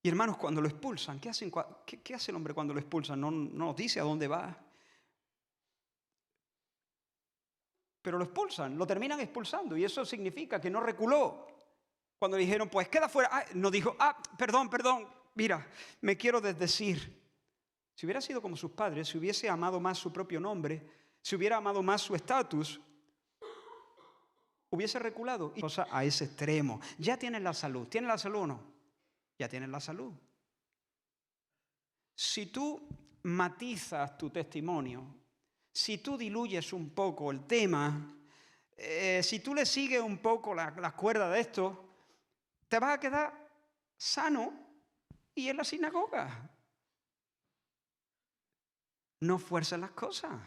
Y hermanos, cuando lo expulsan, ¿qué hace el hombre cuando lo expulsan? No nos dice a dónde va. Pero lo expulsan, lo terminan expulsando. Y eso significa que no reculó. Cuando le dijeron, pues queda fuera. No dijo, perdón, mira, me quiero desdecir. Si hubiera sido como sus padres, si hubiese amado más su propio nombre, si hubiera amado más su estatus, hubiese reculado. Y cosa a ese extremo. Ya tienes la salud. ¿Tienes la salud o no? Ya tienes la salud. Si tú matizas tu testimonio, si tú diluyes un poco el tema, si tú le sigues un poco las cuerdas de esto, te vas a quedar sano y en la sinagoga. No fuerces las cosas.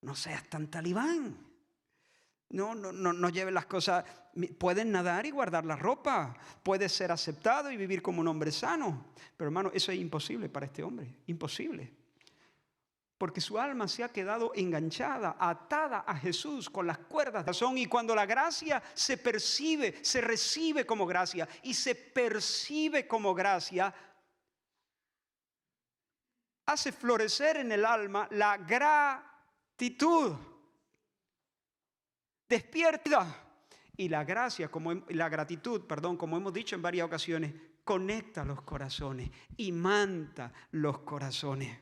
No seas tan talibán. No lleves las cosas. Puedes nadar y guardar la ropa. Puedes ser aceptado y vivir como un hombre sano. Pero hermano, eso es imposible para este hombre. Imposible. Porque su alma se ha quedado enganchada, atada a Jesús con las cuerdas de razón. Y cuando la gracia se percibe, se recibe como gracia y se percibe como gracia, hace florecer en el alma la gratitud. Despierta. Y la gracia, la gratitud, como hemos dicho en varias ocasiones, conecta los corazones, imanta los corazones.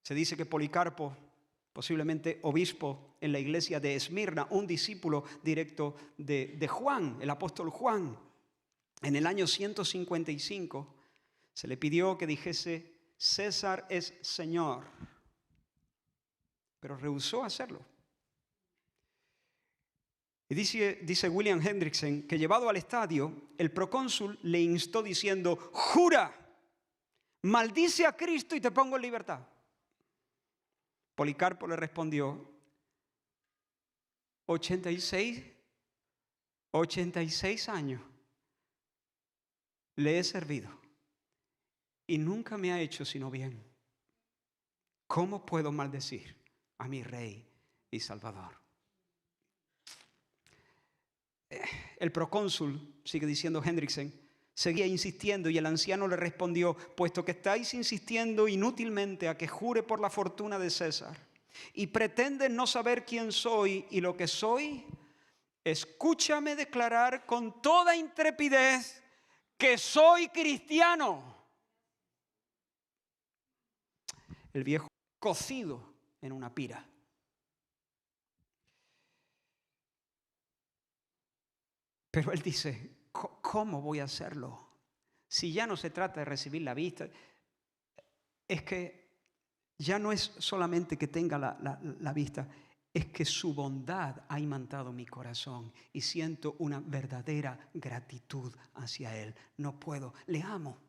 Se dice que Policarpo, posiblemente obispo en la iglesia de Esmirna, un discípulo directo de Juan, el apóstol Juan, en el año 155, se le pidió que dijese, César es Señor, pero rehusó hacerlo. Y dice William Hendrickson que llevado al estadio, el procónsul le instó diciendo, jura, maldice a Cristo y te pongo en libertad. Policarpo le respondió, 86 años le he servido y nunca me ha hecho sino bien. ¿Cómo puedo maldecir a mi Rey y Salvador? El procónsul, sigue diciendo Hendrickson, seguía insistiendo y el anciano le respondió, puesto que estáis insistiendo inútilmente a que jure por la fortuna de César y pretendes no saber quién soy y lo que soy, escúchame declarar con toda intrepidez que soy cristiano. El viejo cocido en una pira. Pero él dice, ¿cómo voy a hacerlo? Si ya no se trata de recibir la vista, es que ya no es solamente que tenga la vista, es que su bondad ha imantado mi corazón y siento una verdadera gratitud hacia Él. No puedo, le amo.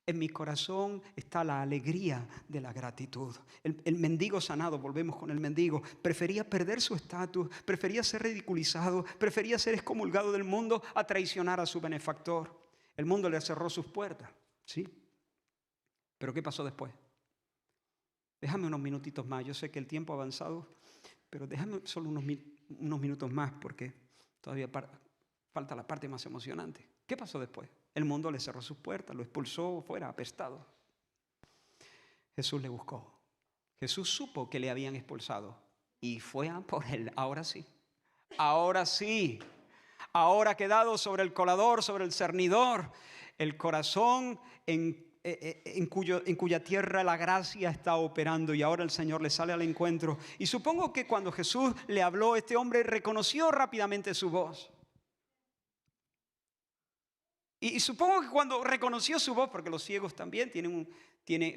En mi corazón está la alegría de la gratitud. El mendigo sanado, volvemos con el mendigo, prefería perder su estatus, prefería ser ridiculizado, prefería ser excomulgado del mundo a traicionar a su benefactor. El mundo le cerró sus puertas, ¿sí? Pero ¿qué pasó después? Déjame unos minutitos más. Yo sé que el tiempo ha avanzado, pero déjame solo unos minutos más porque todavía falta la parte más emocionante. ¿Qué pasó después? El mundo le cerró sus puertas, lo expulsó fuera, apestado. Jesús le buscó. Jesús supo que le habían expulsado y fue a por él. Ahora sí. Ahora sí. Ahora ha quedado sobre el colador, sobre el cernidor, el corazón en cuya tierra la gracia está operando y ahora el Señor le sale al encuentro. Y supongo que cuando Jesús le habló, este hombre reconoció rápidamente su voz. Y supongo que cuando reconoció su voz, porque los ciegos también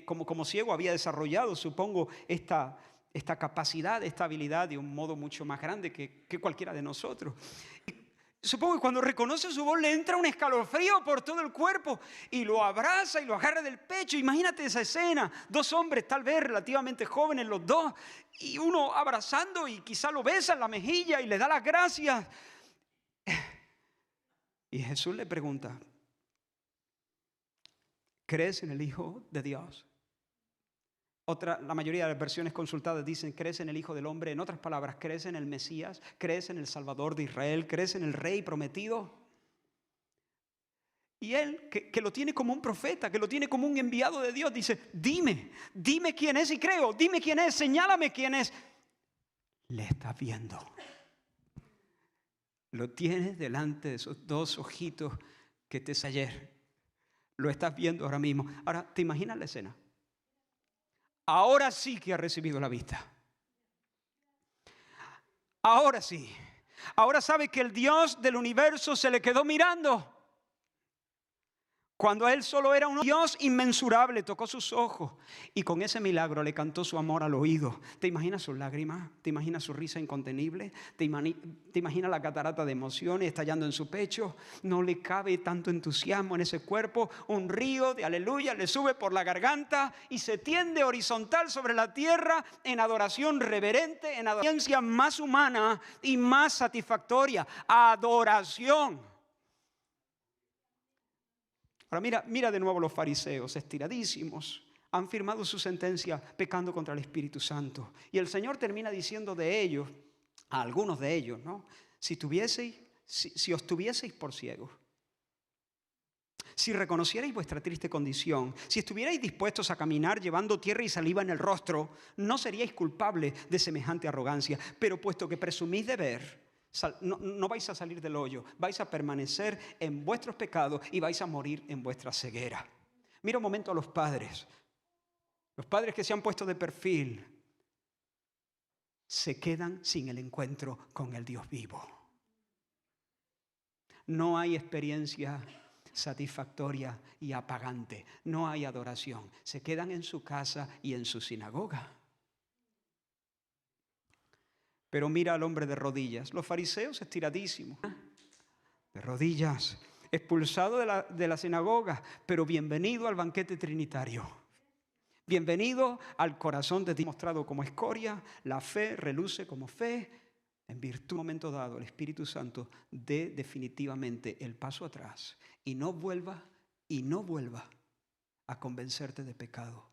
como ciego había desarrollado, supongo, esta capacidad, esta habilidad de un modo mucho más grande que cualquiera de nosotros. Supongo que cuando reconoce su voz le entra un escalofrío por todo el cuerpo y lo abraza y lo agarra del pecho. Imagínate esa escena, 2 hombres tal vez relativamente jóvenes los dos, y uno abrazando y quizá lo besa en la mejilla y le da las gracias. Y Jesús le pregunta, ¿crees en el Hijo de Dios? La mayoría de las versiones consultadas dicen, ¿crees en el Hijo del Hombre? En otras palabras, ¿crees en el Mesías? ¿Crees en el Salvador de Israel? ¿Crees en el Rey prometido? Y él, que lo tiene como un profeta, que lo tiene como un enviado de Dios, dice, dime quién es y creo, dime quién es, señálame quién es. Le estás viendo. Lo tienes delante de esos 2 ojitos que te hice ayer. Lo estás viendo ahora mismo. Ahora, ¿te imaginas la escena? Ahora sí que ha recibido la vista. Ahora sí. Ahora sabe que el Dios del universo se le quedó mirando. Cuando él solo era un Dios inmensurable, tocó sus ojos y con ese milagro le cantó su amor al oído. ¿Te imaginas sus lágrimas? ¿Te imaginas su risa incontenible? ¿Te imaginas la catarata de emociones estallando en su pecho? No le cabe tanto entusiasmo en ese cuerpo. Un río de aleluya le sube por la garganta y se tiende horizontal sobre la tierra en adoración reverente, en adoración más humana y más satisfactoria. Adoración. Ahora mira de nuevo los fariseos, estiradísimos, han firmado su sentencia pecando contra el Espíritu Santo. Y el Señor termina diciendo de ellos, a algunos de ellos, ¿no? Si os tuvieseis por ciegos, si reconocierais vuestra triste condición, si estuvierais dispuestos a caminar llevando tierra y saliva en el rostro, no seríais culpables de semejante arrogancia. Pero puesto que presumís de ver, no vais a salir del hoyo, vais a permanecer en vuestros pecados y vais a morir en vuestra ceguera. Mira un momento a los padres que se han puesto de perfil, se quedan sin el encuentro con el Dios vivo. No hay experiencia satisfactoria y apagante, no hay adoración, se quedan en su casa y en su sinagoga. Pero mira al hombre de rodillas, los fariseos estiradísimos, de rodillas, expulsado de la sinagoga, pero bienvenido al banquete trinitario. Bienvenido al corazón de Dios mostrado como escoria, la fe reluce como fe. En virtud de un momento dado, el Espíritu Santo dé definitivamente el paso atrás y no vuelva a convencerte de pecado.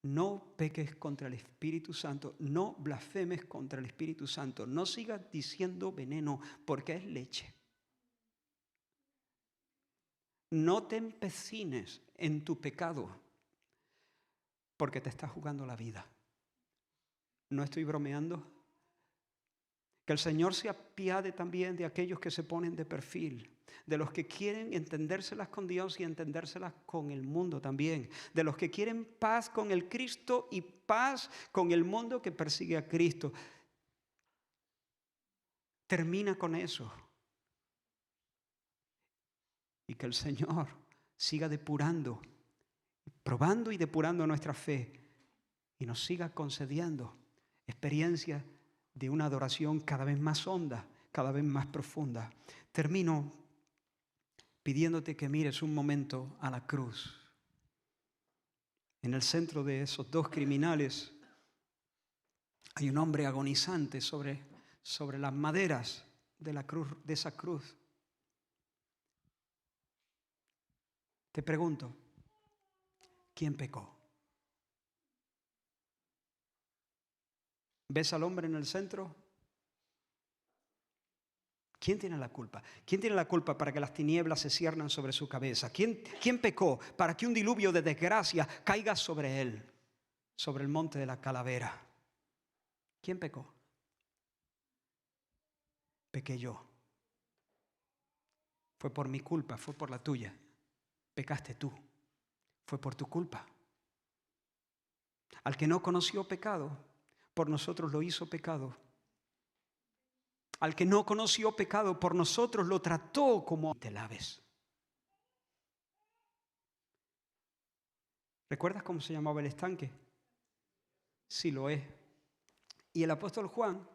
No peques contra el Espíritu Santo, no blasfemes contra el Espíritu Santo, no sigas diciendo veneno porque es leche. No te empecines en tu pecado porque te estás jugando la vida. No estoy bromeando. Que el Señor se apiade también de aquellos que se ponen de perfil, de los que quieren entendérselas con Dios y entendérselas con el mundo también, de los que quieren paz con el Cristo y paz con el mundo que persigue a Cristo. Termina con eso. Y que el Señor siga depurando, probando y depurando nuestra fe y nos siga concediendo experiencias de una adoración cada vez más honda, cada vez más profunda. Termino pidiéndote que mires un momento a la cruz. En el centro de esos 2 criminales hay un hombre agonizante sobre las maderas de la cruz, de esa cruz. Te pregunto, ¿quién pecó? ¿Ves al hombre en el centro? ¿Quién tiene la culpa? ¿Quién tiene la culpa para que las tinieblas se ciernan sobre su cabeza? ¿Quién pecó para que un diluvio de desgracia caiga sobre él, sobre el monte de la calavera? ¿Quién pecó? Pequé yo. Fue por mi culpa, fue por la tuya. Pecaste tú. Fue por tu culpa. Al que no conoció pecado, por nosotros lo hizo pecado. Al que no conoció pecado, por nosotros lo trató como te laves. ¿Recuerdas cómo se llamaba el estanque? Siloé. Y el apóstol Juan,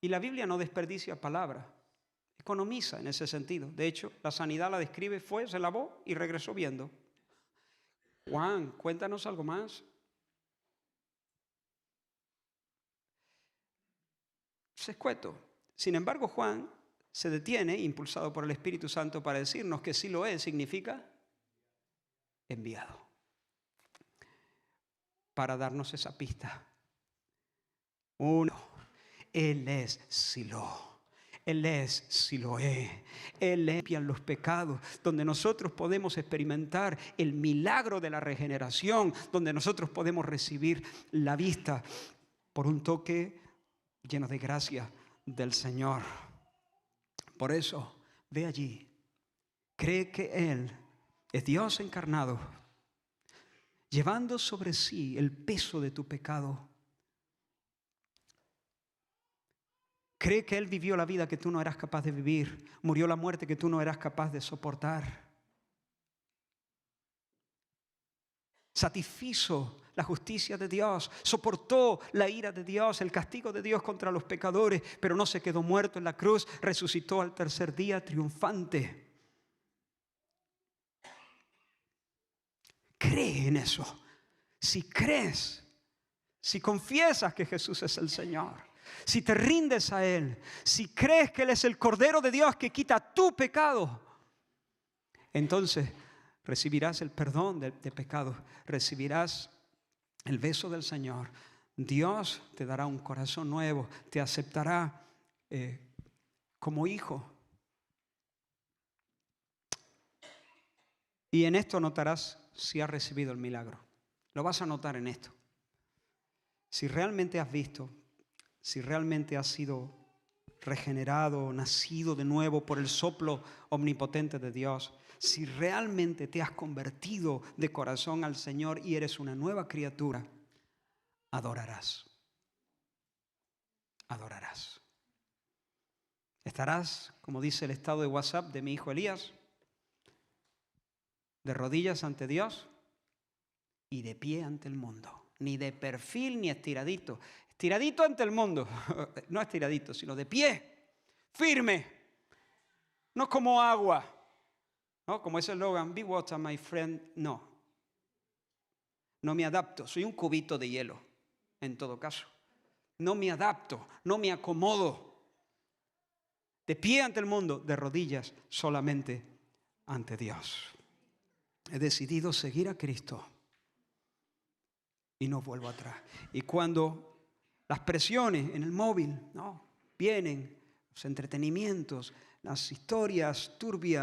y la Biblia no desperdicia palabras, economiza en ese sentido. De hecho, la sanidad la describe, se lavó y regresó viendo. Juan, cuéntanos algo más. Se escueto. Sin embargo, Juan se detiene, impulsado por el Espíritu Santo, para decirnos que Siloé significa enviado, para darnos esa pista. Uno, Él es Silo. Él es Siloé. Él limpia los pecados, donde nosotros podemos experimentar el milagro de la regeneración, donde nosotros podemos recibir la vista por un toque lleno de gracia del Señor. Por eso, ve allí, cree que Él es Dios encarnado, llevando sobre sí el peso de tu pecado. Cree que Él vivió la vida que tú no eras capaz de vivir, murió la muerte que tú no eras capaz de soportar. Satisfizo la justicia de Dios, soportó la ira de Dios, el castigo de Dios contra los pecadores, pero no se quedó muerto en la cruz, resucitó al tercer día triunfante. Cree en eso. Si crees, si confiesas que Jesús es el Señor, si te rindes a Él, si crees que Él es el Cordero de Dios que quita tu pecado, entonces recibirás el perdón de pecados, recibirás el beso del Señor. Dios te dará un corazón nuevo, te aceptará como hijo. Y en esto notarás si has recibido el milagro. Lo vas a notar en esto. Si realmente has visto, si realmente has sido regenerado, nacido de nuevo por el soplo omnipotente de Dios, si realmente te has convertido de corazón al Señor y eres una nueva criatura, adorarás. Adorarás. Estarás, como dice el estado de WhatsApp de mi hijo Elías, de rodillas ante Dios y de pie ante el mundo. Ni de perfil ni estiradito. Estiradito ante el mundo. No estiradito, sino de pie. Firme. No como agua. No como ese eslogan, be water, my friend. No. No me adapto. Soy un cubito de hielo, en todo caso. No me adapto. No me acomodo. De pie ante el mundo, de rodillas solamente ante Dios. He decidido seguir a Cristo y no vuelvo atrás. Y cuando las presiones en el móvil, ¿no?, vienen, los entretenimientos, las historias turbias,